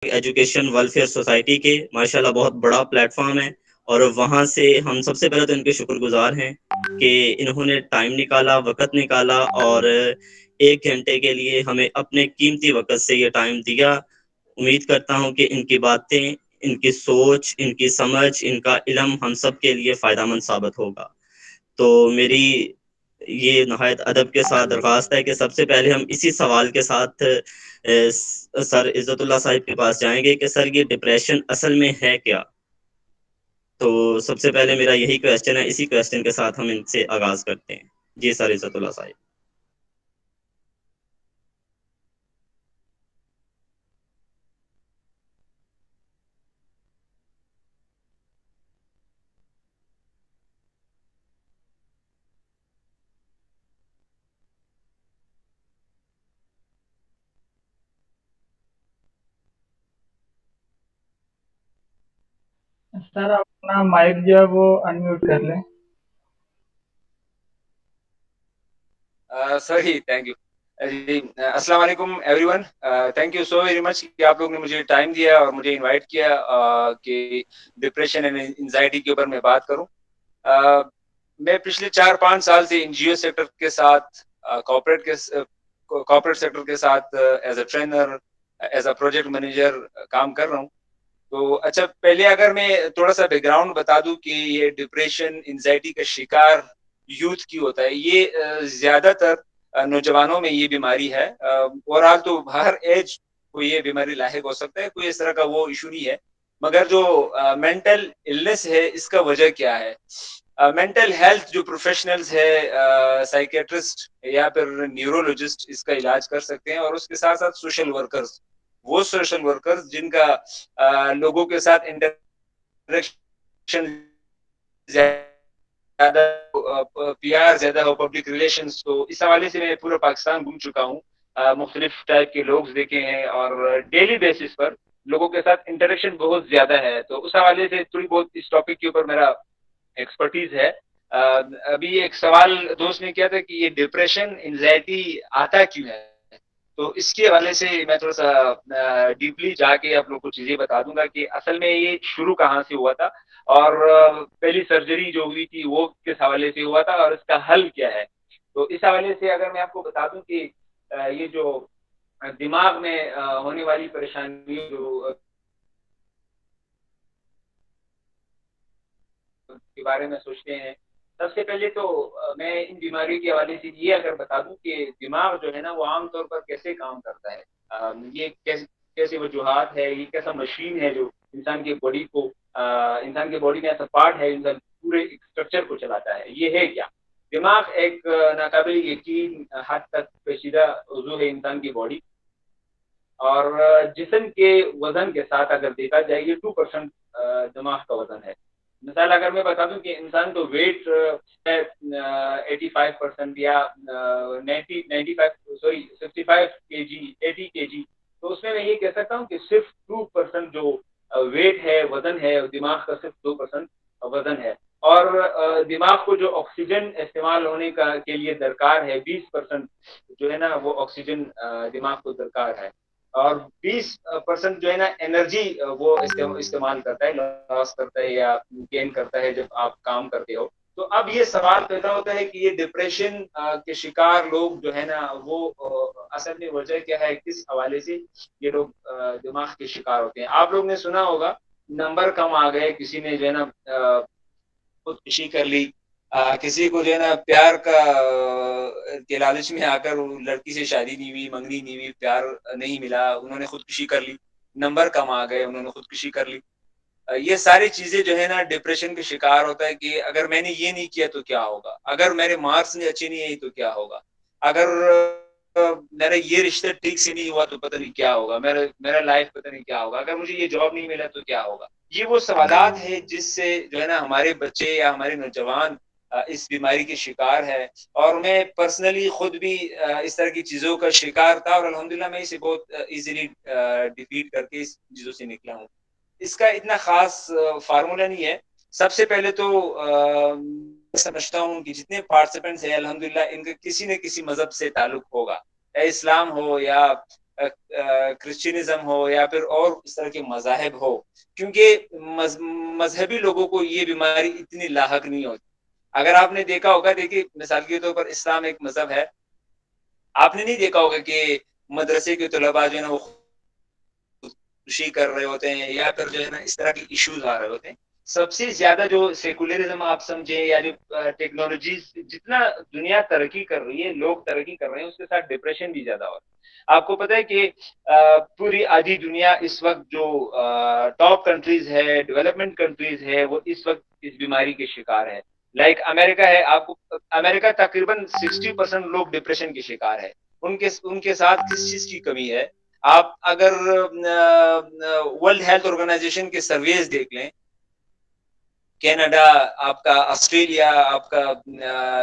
Education welfare society کے ماشاءاللہ بہت بڑا پلیٹ فارم ہے، اور وہاں سے ہم سب سے پہلے تو ان کے شکر گزار ہیں کہ انہوں نے ٹائم نکالا، وقت نکالا، اور 1 گھنٹے کے لیے ہمیں اپنے قیمتی وقت سے یہ ٹائم دیا۔ امید کرتا ہوں کہ ان کی باتیں، ان کی سوچ، ان کی سمجھ، ان کا علم ہم سب کے لیے فائدہ مند ثابت ہوگا۔ تو میری یہ نہایت ادب کے ساتھ درخواست ہے کہ سب سے پہلے ہم اسی سوال کے ساتھ سر عزت اللہ صاحب کے پاس جائیں گے کہ سر یہ ڈپریشن اصل میں ہے کیا؟ تو سب سے پہلے میرا یہی کویسچن ہے، اسی کویسچن کے ساتھ ہم ان سے آغاز کرتے ہیں۔ جی سر عزت اللہ صاحب۔ سر آپ اپنا مائک جو ہے وہ انمیوٹ کر لیں۔ سر تھینک یو جی، السلام علیکم every one, thank you so very much کہ آپ لوگ نے مجھے ٹائم دیا اور مجھے انوائٹ کیا کہ ڈپریشن اینڈ انزائٹی کے اوپر میں بات کروں۔ میں پچھلے 4-5 سال سے این جی او سیکٹر کے ساتھ، کارپوریٹ سیکٹر کے ساتھ as a trainer, as a project manager کام کر رہا ہوں۔ تو اچھا، پہلے اگر میں تھوڑا سا بیک گراؤنڈ بتا دوں کہ یہ ڈپریشن انزائٹی کا شکار یوتھ کی ہوتا ہے، یہ زیادہ تر نوجوانوں میں یہ بیماری ہے۔ اوور آل تو ہر ایج کو یہ بیماری لاحق ہو سکتا ہے، کوئی اس طرح کا وہ ایشو نہیں ہے، مگر جو مینٹل النس ہے اس کا وجہ کیا ہے؟ مینٹل ہیلتھ جو پروفیشنلز ہے، سائیکیٹرسٹ یا پھر نیورولوجسٹ اس کا علاج کر سکتے ہیں، اور اس کے ساتھ ساتھ سوشل ورکرز، وہ سوشل ورکرز جن کا لوگوں کے ساتھ انٹریکشن زیادہ، پی آر زیادہ ہو، پبلک ریلیشنز، تو اس حوالے سے میں پورا پاکستان گھوم چکا ہوں، مختلف ٹائپ کے لوگ دیکھے ہیں، اور ڈیلی بیسس پر لوگوں کے ساتھ انٹریکشن بہت زیادہ ہے، تو اس حوالے سے تھوڑی بہت اس ٹاپک کے اوپر میرا ایکسپرٹیز ہے۔ ابھی ایک سوال دوست نے کیا تھا کہ یہ ڈپریشن انزائٹی آتا کیوں ہے، تو اس کے حوالے سے میں تھوڑا سا ڈیپلی جا کے آپ لوگ کو چیزیں بتا دوں گا کہ اصل میں یہ شروع کہاں سے ہوا تھا، اور پہلی سرجری جو ہوئی تھی وہ کس حوالے سے ہوا تھا، اور اس کا حل کیا ہے۔ تو اس حوالے سے اگر میں آپ کو بتا دوں کہ یہ جو دماغ میں ہونے والی پریشانی جو کے بارے میں سوچتے ہیں، سب سے پہلے تو میں ان بیماریوں کے حوالے سے یہ اگر بتا دوں کہ دماغ جو ہے نا وہ عام طور پر کیسے کام کرتا ہے، یہ کیسے وجوہات ہے، یہ کیسا مشین ہے جو انسان کی باڈی کو، انسان کے باڈی میں ایسا پارٹ ہے انسان پورے اسٹرکچر کو چلاتا ہے، یہ ہے کیا؟ دماغ ایک ناقابل یقین حد تک پیچیدہ عضو ہے انسان کی باڈی، اور جسم کے وزن کے ساتھ اگر دیکھا جائے یہ 2% دماغ کا وزن ہے۔ مثال اگر میں بتا دوں کہ انسان کو ویٹ 85% یا 65 کے جی، 80 کے جی، تو اس میں یہ کہہ سکتا ہوں کہ صرف 2% جو ویٹ ہے، وزن ہے، دماغ کا صرف 2% وزن ہے، اور دماغ کو جو آکسیجن استعمال ہونے کے لیے درکار ہے 20% جو ہے نا وہ آکسیجن دماغ کو درکار ہے، اور 20% جو ہے نا انرجی وہ استعمال کرتا ہے، لاس کرتا ہے یا گین کرتا ہے جب آپ کام کرتے ہو۔ تو اب یہ سوال پیدا ہوتا ہے کہ یہ ڈپریشن کے شکار لوگ جو ہے نا وہ اصل میں وجہ کیا ہے، کس حوالے سے یہ لوگ دماغ کے شکار ہوتے ہیں؟ آپ لوگ نے سنا ہوگا نمبر کم آ گئے، کسی نے جو ہے نا خودکشی کر لی، کسی کو جو ہے نا پیار کے لالچ میں آ کر لڑکی سے شادی نہیں ہوئی، منگنی نہیں ہوئی، پیار نہیں ملا، انہوں نے خودکشی کر لی، نمبر کم آ گئے انہوں نے خودکشی کر لی۔ یہ ساری چیزیں جو ہے نا ڈپریشن کے شکار ہوتا ہے کہ اگر میں نے یہ نہیں کیا تو کیا ہوگا، اگر میرے مارکس نے اچھے نہیں آئی تو کیا ہوگا، اگر میرا یہ رشتہ ٹھیک سے نہیں ہوا تو پتہ نہیں کیا ہوگا، میرا لائف پتہ نہیں کیا ہوگا، اگر مجھے یہ جاب نہیں ملا تو کیا ہوگا۔ یہ وہ سوالات ہیں جس سے جو ہے نا ہمارے بچے یا ہمارے نوجوان اس بیماری کے شکار ہے، اور میں پرسنلی خود بھی اس طرح کی چیزوں کا شکار تھا، اور الحمدللہ میں اسے بہت ایزیلی ڈیفیٹ کر کے اس چیزوں سے نکلا ہوں۔ اس کا اتنا خاص فارمولا نہیں ہے۔ سب سے پہلے تو سمجھتا ہوں کہ جتنے پارٹیسپینٹس ہیں الحمدللہ ان کا کسی نہ کسی مذہب سے تعلق ہوگا، اسلام ہو یا کرسچنزم ہو یا پھر اور اس طرح کے مذاہب ہو، کیونکہ مذہبی لوگوں کو یہ بیماری اتنی لاحق نہیں ہوتی. اگر آپ نے دیکھا ہوگا، دیکھیے مثال کے طور پر اسلام ایک مذہب ہے، آپ نے نہیں دیکھا ہوگا کہ مدرسے کے طلباء جو ہے نا وہ خودکشی کر رہے ہوتے ہیں یا پھر جو ہے نا اس طرح کے ایشوز آ رہے ہوتے ہیں. سب سے زیادہ جو سیکولرزم آپ سمجھیں یا جو ٹیکنالوجیز، جتنا دنیا ترقی کر رہی ہے، لوگ ترقی کر رہے ہیں، اس کے ساتھ ڈپریشن بھی زیادہ ہو رہا ہے. آپ کو پتہ ہے کہ پوری آدھی دنیا اس وقت جو ٹاپ کنٹریز ہے، ڈیولپمنٹ کنٹریز ہے، وہ اس وقت اس بیماری کے شکار ہے. لائک امریکہ ہے، آپ کو امریکہ تقریباً 60% لوگ ڈپریشن کے شکار ہے. ان کے ساتھ کس چیز کی کمی ہے؟ آپ اگر ورلڈ ہیلتھ آرگنائزیشن کے سرویز دیکھ لیں، کینیڈا، آپ کا آسٹریلیا، آپ کا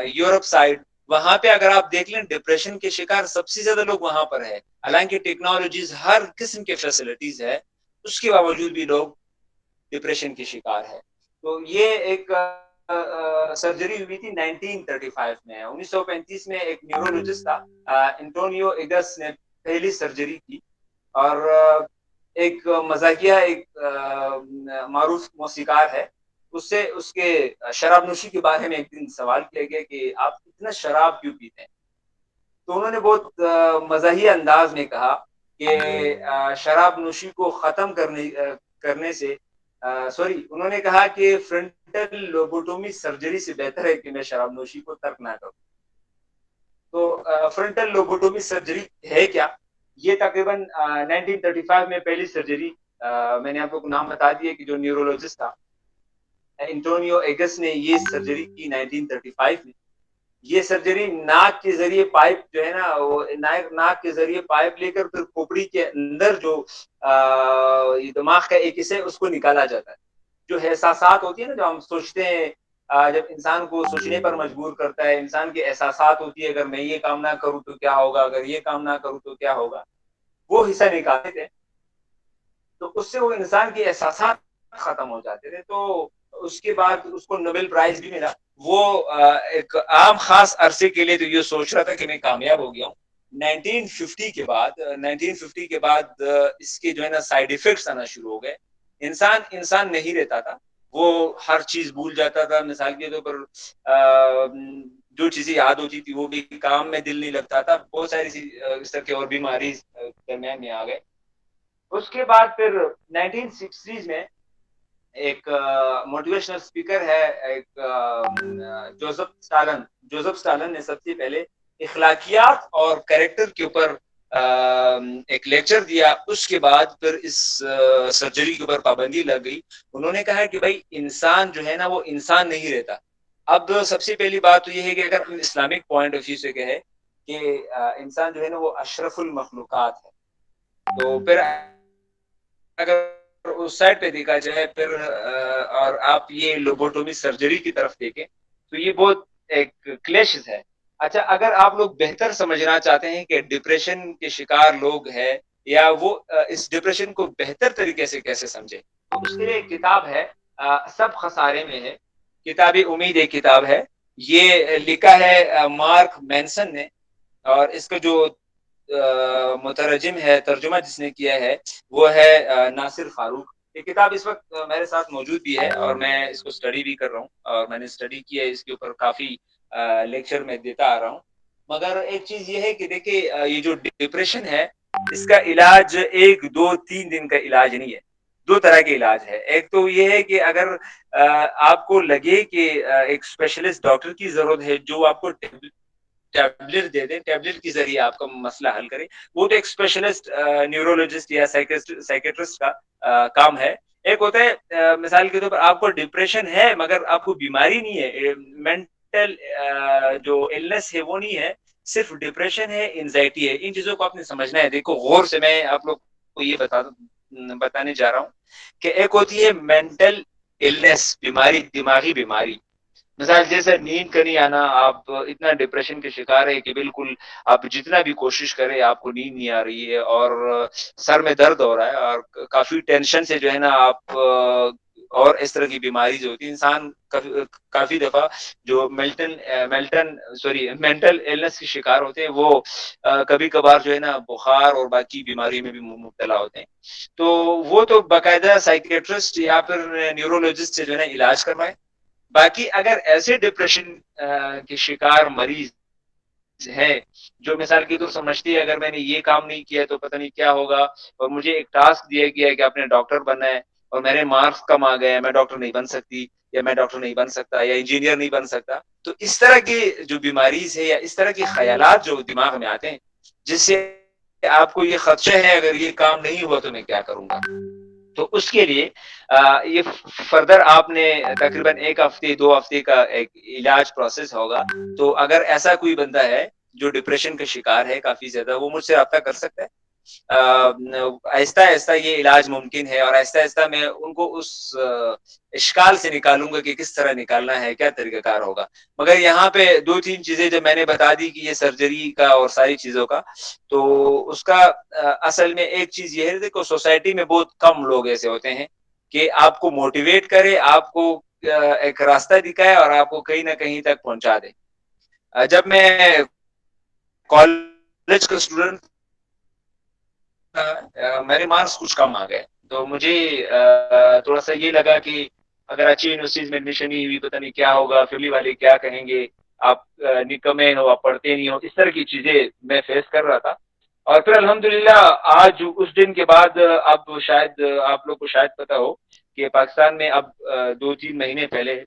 یورپ سائڈ، وہاں پہ اگر آپ دیکھ لیں ڈپریشن کے شکار سب سے زیادہ لوگ وہاں پر ہے. حالانکہ ٹیکنالوجیز، ہر قسم کے فیسلٹیز ہے، اس کے باوجود بھی لوگ ڈپریشن کے شکار ہے. تو یہ ایک سرجری ہوئی تھی 1935 میں. 1935 میں ایک نیورولوجسٹ تھا، انٹونیو ایگس نے پہلی سرجری کی. اور ایک مزاحیہ، ایک معروف موسیقار ہے، اس سے اس کے شراب نوشی کے بارے میں ایک دن سوال کیا گیا کہ آپ اتنا شراب کیوں پیتے ہیں؟ تو انہوں نے بہت مزاحیہ انداز میں کہا کہ شراب نوشی کو ختم کرنے سے انہوں نے کہا کہ فرنٹل لوبوٹومی سرجری سے بہتر ہے کہ میں شراب نوشی کو ترک نہ کروں. تو فرنٹل لوبوٹومی سرجری ہے کیا؟ یہ تقریباً 1935 میں پہلی سرجری، میں نے آپ کو نام بتا دیا کہ جو نیورولوجسٹ تھا انٹونیو ایگس نے یہ سرجری کی 1935 میں. یہ سرجری ناک کے ذریعے پائپ جو ہے نا، وہ ناک کے ذریعے پائپ لے کر پھر کھوپڑی کے اندر جو دماغ کا ایک حصہ ہے اس کو نکالا جاتا ہے. جو احساسات ہوتی ہیں نا، جو ہم سوچتے ہیں، جب انسان کو سوچنے پر مجبور کرتا ہے، انسان کے احساسات ہوتی ہے، اگر میں یہ کام نہ کروں تو کیا ہوگا، اگر یہ کام نہ کروں تو کیا ہوگا، وہ حصہ نکالتے تھے. تو اس سے وہ انسان کے احساسات ختم ہو جاتے تھے. تو اس کے بعد اس کو نوبل پرائز بھی ملا. وہ ایک عام خاص عرصے کے لیے تو یہ سوچ رہا تھا کہ میں کامیاب ہو گیا ہوں. 1950 کے بعد اس کے جو ہے نا سائیڈ ایفیکٹس آنا شروع ہو گئے. انسان نہیں رہتا تھا، وہ ہر چیز بھول جاتا تھا. مثال کے طور پر جو چیزیں یاد ہوتی تھی وہ بھی، کام میں دل نہیں لگتا تھا. بہت ساری اس طرح کی اور بیماری درمیان میں آ گئے. اس کے بعد پھر 1960 میں ایک موٹیویشنل اسپیکر ہے، ایک جوزف اسٹالن نے سب سے پہلے اخلاقیات اور کریکٹر کے اوپر ایک لیکچر دیا. اس کے بعد پھر اس سرجری کے اوپر پابندی لگ گئی. انہوں نے کہا کہ بھائی انسان جو ہے نا وہ انسان نہیں رہتا. اب سب سے پہلی بات تو یہ ہے کہ اگر ہم اسلامک پوائنٹ آف ویو سے کہیں کہ انسان جو ہے نا وہ اشرف المخلوقات ہے، تو پھر اگر اس سائڈ پہ دیکھا جائے پھر اور آپ یہ لوبوٹومی سرجری کی طرف دیکھیں تو یہ بہت ایک کلیشز ہے. اچھا، اگر آپ لوگ بہتر سمجھنا چاہتے ہیں کہ ڈپریشن کے شکار لوگ ہیں یا وہ اس ڈپریشن کو بہتر طریقے سے کیسے سمجھے، تو اس کے لیے ایک کتاب ہے، سب خسارے میں ہے، کتاب امید ایک کتاب ہے. یہ لکھا ہے مارک مینسن نے، اور اس کا جو مترجم ہے، ترجمہ جس نے کیا ہے، وہ ہے ناصر فاروق. یہ کتاب اس وقت میرے ساتھ موجود بھی ہے اور میں اس کو اسٹڈی بھی کر رہا ہوں، اور میں نے اسٹڈی کیا ہے اس کے اوپر، کافی لیکچر میں دیتا آ رہا ہوں. مگر ایک چیز یہ ہے کہ دیکھیں یہ جو ڈپریشن ہے اس کا علاج 1 2 3 دن کا علاج نہیں ہے. 2 طرح کے علاج ہے. ایک تو یہ ہے کہ اگر آپ کو لگے کہ ایک اسپیشلسٹ ڈاکٹر کی ضرورت ہے جو آپ کو ٹیبلٹ دے دیں، ٹیبلٹ کے ذریعے آپ کا مسئلہ حل کرے، وہ تو ایک اسپیشلسٹ نیورولوجسٹ یا سائیکیٹرسٹ کا کام ہے. ایک ہوتا ہے مثال کے طور پر آپ کو ڈپریشن ہے مگر آپ کو بیماری نہیں ہے، مینٹل جو النس ہے وہ نہیں ہے، صرف ڈپریشن ہے، انزائٹی ہے. ان چیزوں کو آپ نے سمجھنا ہے. دیکھو غور سے، میں آپ لوگ کو یہ بتانے جا رہا ہوں کہ ایک ہوتی ہے مینٹل النس، بیماری، دماغی بیماری. مثال جیسے نیند کا نہیں آنا، آپ اتنا ڈپریشن کے شکار ہے کہ بالکل آپ جتنا بھی کوشش کریں آپ کو نیند نہیں آ رہی ہے، اور سر میں درد ہو رہا ہے، اور کافی ٹینشن سے جو ہے نا آپ اور اس طرح کی بیماری جو ہوتی ہے، انسان کافی دفعہ جو مینٹل ایلنس کے شکار ہوتے ہیں وہ کبھی کبھار جو ہے نا بخار اور باقی بیماری میں بھی مبتلا ہوتے ہیں. تو وہ تو باقاعدہ سائیکیٹرسٹ یا پھر نیورولوجسٹ سے جو ہے نا علاج کروائے. باقی اگر ایسے ڈپریشن کے شکار مریض ہے جو مثال کی طور سمجھتی ہے اگر میں نے یہ کام نہیں کیا تو پتہ نہیں کیا ہوگا، اور مجھے ایک ٹاسک دیا گیا ہے کہ آپ نے ڈاکٹر بننا ہے اور میرے مارکس کم آ گئے، میں ڈاکٹر نہیں بن سکتی یا میں ڈاکٹر نہیں بن سکتا یا انجینئر نہیں بن سکتا. تو اس طرح کی جو بیماریز ہے یا اس طرح کے خیالات جو دماغ میں آتے ہیں جس سے آپ کو یہ خدشہ ہے اگر یہ کام نہیں ہوا تو میں کیا کروں گا. تو اس کے لیے یہ فردر آپ نے تقریباً 1 ہفتے 2 ہفتے کا ایک علاج پروسیس ہوگا. تو اگر ایسا کوئی بندہ ہے جو ڈپریشن کا شکار ہے کافی زیادہ، وہ مجھ سے رابطہ کر سکتا ہے. آہستہ آہستہ یہ علاج ممکن ہے اور آہستہ آہستہ میں ان کو اس اشکال سے نکالوں گا کہ کس طرح نکالنا ہے، کیا طریقہ کار ہوگا. مگر یہاں پہ 2-3 چیزیں جب میں نے بتا دی کہ یہ سرجری کا اور ساری چیزوں کا، تو اس کا اصل میں ایک چیز یہ ہے دیکھو سوسائٹی میں بہت کم لوگ ایسے ہوتے ہیں کہ آپ کو موٹیویٹ کرے، آپ کو ایک راستہ دکھائے اور آپ کو کہیں نہ کہیں تک پہنچا دے. جب میں کالج کا اسٹوڈنٹ میرے مارکس کچھ کم آ گئے تو مجھے تھوڑا سا یہ لگا کہ اگر اچھی یونیورسٹیز میں ایڈمیشن نہیں ہوئی پتہ نہیں کیا ہوگا، فیملی والے کیا کہیں گے، آپ نکمے ہو، آپ پڑھتے نہیں ہو. اس طرح کی چیزیں میں فیس کر رہا تھا. اور پھر الحمدللہ آج اس دن کے بعد اب شاید آپ لوگ کو شاید پتہ ہو کہ پاکستان میں اب 2-3 مہینے پہلے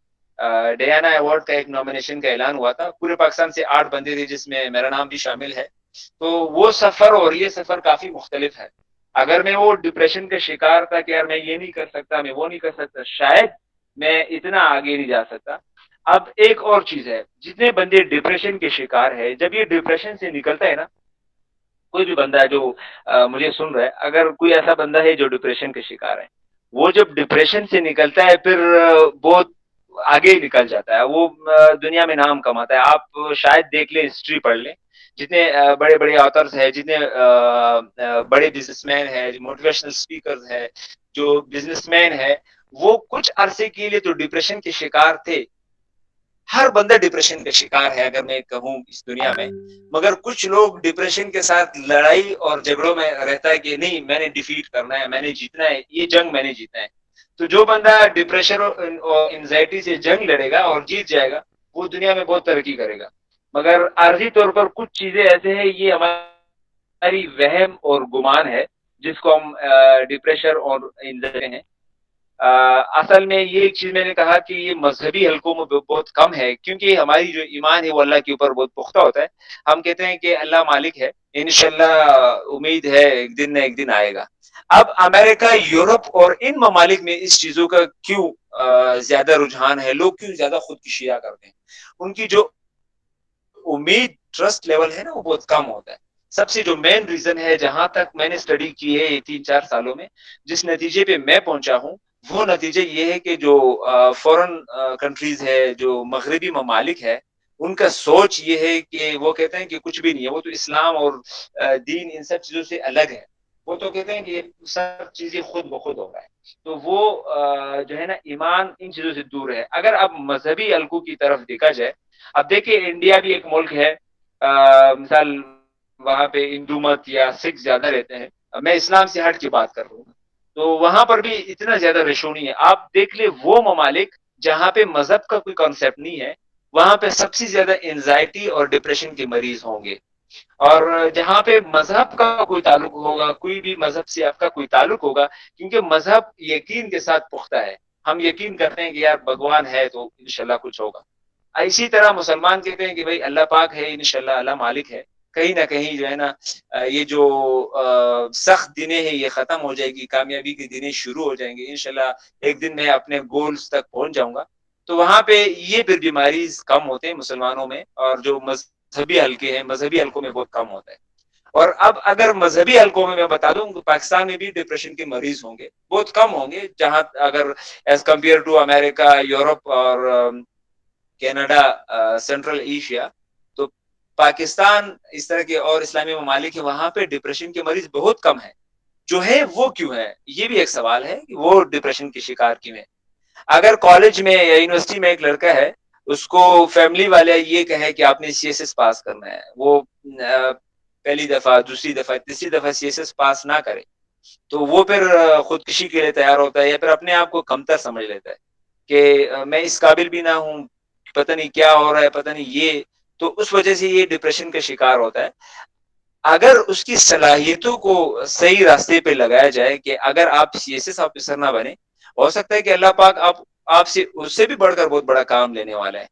ڈیانا ایوارڈ کا ایک نامینیشن کا اعلان ہوا تھا. پورے پاکستان سے 8 بندے تھے جس میں میرا نام بھی شامل ہے. تو وہ سفر اور یہ سفر کافی مختلف ہے. اگر میں وہ ڈپریشن کا شکار تھا کہ یار میں یہ نہیں کر سکتا، میں وہ نہیں کر سکتا، شاید میں اتنا آگے نہیں جا سکتا. اب ایک اور چیز ہے، جتنے بندے ڈپریشن کے شکار ہے جب یہ ڈپریشن سے نکلتا ہے نا، کوئی بھی بندہ ہے جو مجھے سن رہا ہے، اگر کوئی ایسا بندہ ہے جو ڈپریشن کے شکار ہے، وہ جب ڈپریشن سے نکلتا ہے پھر بہت آگے نکل جاتا ہے، وہ دنیا میں نام کماتا ہے. آپ شاید دیکھ لیں، ہسٹری پڑھ لیں، جتنے بڑے بڑے آتھرز ہیں، جتنے بڑے بزنس مین ہیں، موٹیویشنل اسپیکرز ہیں، جو بزنس مین ہیں، وہ کچھ عرصے کے لیے تو ڈپریشن کے شکار تھے. ہر بندہ ڈپریشن کا شکار ہے اگر میں کہوں اس دنیا میں، مگر کچھ لوگ ڈپریشن کے ساتھ لڑائی اور جھگڑوں میں رہتا ہے کہ نہیں میں نے ڈیفیٹ کرنا ہے، میں نے جیتنا ہے، یہ جنگ میں نے جیتنا ہے. تو جو بندہ ڈپریشن اور انزائٹی سے جنگ لڑے گا اور جیت جائے گا وہ دنیا میں بہت ترقی کرے گا. مگر عارضی طور پر کچھ چیزیں ایسے ہیں، یہ ہماری وہم اور گمان ہے جس کو ہم ڈپریشن اور انزائٹی ہیں. اصل میں یہ ایک چیز میں نے کہا کہ یہ مذہبی حلقوں میں بہت کم ہے، کیونکہ ہماری جو ایمان ہے وہ اللہ کے اوپر بہت پختہ ہوتا ہے. ہم کہتے ہیں کہ اللہ مالک ہے، انشاءاللہ امید ہے ایک دن نہ ایک دن آئے گا. اب امریکہ، یورپ اور ان ممالک میں اس چیزوں کا کیوں زیادہ رجحان ہے، لوگ کیوں زیادہ خودکشیاں کرتے ہیں؟ ان کی جو امید، ٹرسٹ لیول ہے نا وہ بہت کم ہوتا ہے. سب سے جو مین ریزن ہے، جہاں تک میں نے اسٹڈی کی ہے یہ 3-4 سالوں میں، جس نتیجے پہ میں پہنچا ہوں وہ نتیجہ یہ ہے کہ جو فورن کنٹریز ہے، جو مغربی ممالک ہے، ان کا سوچ یہ ہے کہ وہ کہتے ہیں کہ کچھ بھی نہیں ہے، وہ تو اسلام اور دین ان سب چیزوں سے الگ ہے. وہ تو کہتے ہیں کہ یہ سب چیزیں خود بخود ہو رہا ہے. تو وہ جو ہے نا ایمان ان چیزوں سے دور ہے. اگر اب مذہبی حلقوں کی طرف دیکھا جائے، اب دیکھیں انڈیا بھی ایک ملک ہے، مثال وہاں پہ ہندو مت یا سکھ زیادہ رہتے ہیں، میں اسلام سے ہٹ کے بات کر رہا ہوں، تو وہاں پر بھی اتنا زیادہ ریشو نہیں ہے. آپ دیکھ لیں وہ ممالک جہاں پہ مذہب کا کوئی کانسیپٹ نہیں ہے وہاں پہ سب سے زیادہ انزائٹی اور ڈپریشن کے مریض ہوں گے. اور جہاں پہ مذہب کا کوئی تعلق ہوگا، کوئی بھی مذہب سے آپ کا کوئی تعلق ہوگا، کیونکہ مذہب یقین کے ساتھ پختہ ہے. ہم یقین کرتے ہیں کہ یار بھگوان ہے تو انشاءاللہ کچھ ہوگا. اسی طرح مسلمان کہتے ہیں کہ بھائی اللہ پاک ہے، انشاءاللہ اللہ مالک ہے. کہیں نہ کہیں جو ہے نا یہ جو سخت دنیں ہیں یہ ختم ہو جائے گی، کامیابی کے دنیں شروع ہو جائیں گے، انشاءاللہ ایک دن میں اپنے گولز تک پہنچ جاؤں گا. تو وہاں پہ یہ پھر بیماری کم ہوتے ہیں مسلمانوں میں، اور جو مذہبی حلقے ہیں مذہبی حلقوں میں بہت کم ہوتا ہے. اور اب اگر مذہبی حلقوں میں بتا دوں تو پاکستان میں بھی ڈپریشن کے مریض ہوں گے، بہت کم ہوں گے، جہاں اگر as compare to America, Europe اور کینیڈا، سینٹرل ایشیا، تو پاکستان اس طرح کے اور اسلامی ممالک ہیں وہاں پہ ڈپریشن کے مریض بہت کم ہیں. جو ہے وہ کیوں ہے، یہ بھی ایک سوال ہے کہ وہ ڈپریشن کے شکار کیوں ہے. اگر کالج میں یا یونیورسٹی میں ایک لڑکا ہے, اس کو فیملی والے یہ کہے کہ آپ نے سی ایس ایس پاس کرنا ہے, وہ پہلی دفعہ, دوسری دفعہ, تیسری دفعہ سی ایس ایس پاس نہ کرے, تو وہ پھر خودکشی کے لیے تیار ہوتا ہے, یا پھر اپنے آپ کو کمتر سمجھ لیتا ہے کہ میں اس قابل بھی نہ ہوں, پتہ نہیں کیا ہو رہا ہے, پتہ نہیں یہ, تو اس وجہ سے یہ ڈپریشن کا شکار ہوتا ہے. اگر اس کی صلاحیتوں کو صحیح راستے پہ لگایا جائے کہ اگر آپ سی ایس ایس آفیسر نہ بنے, ہو سکتا ہے کہ اللہ پاک آپ سے اس سے بھی بڑھ کر بہت بڑا کام لینے والا ہے.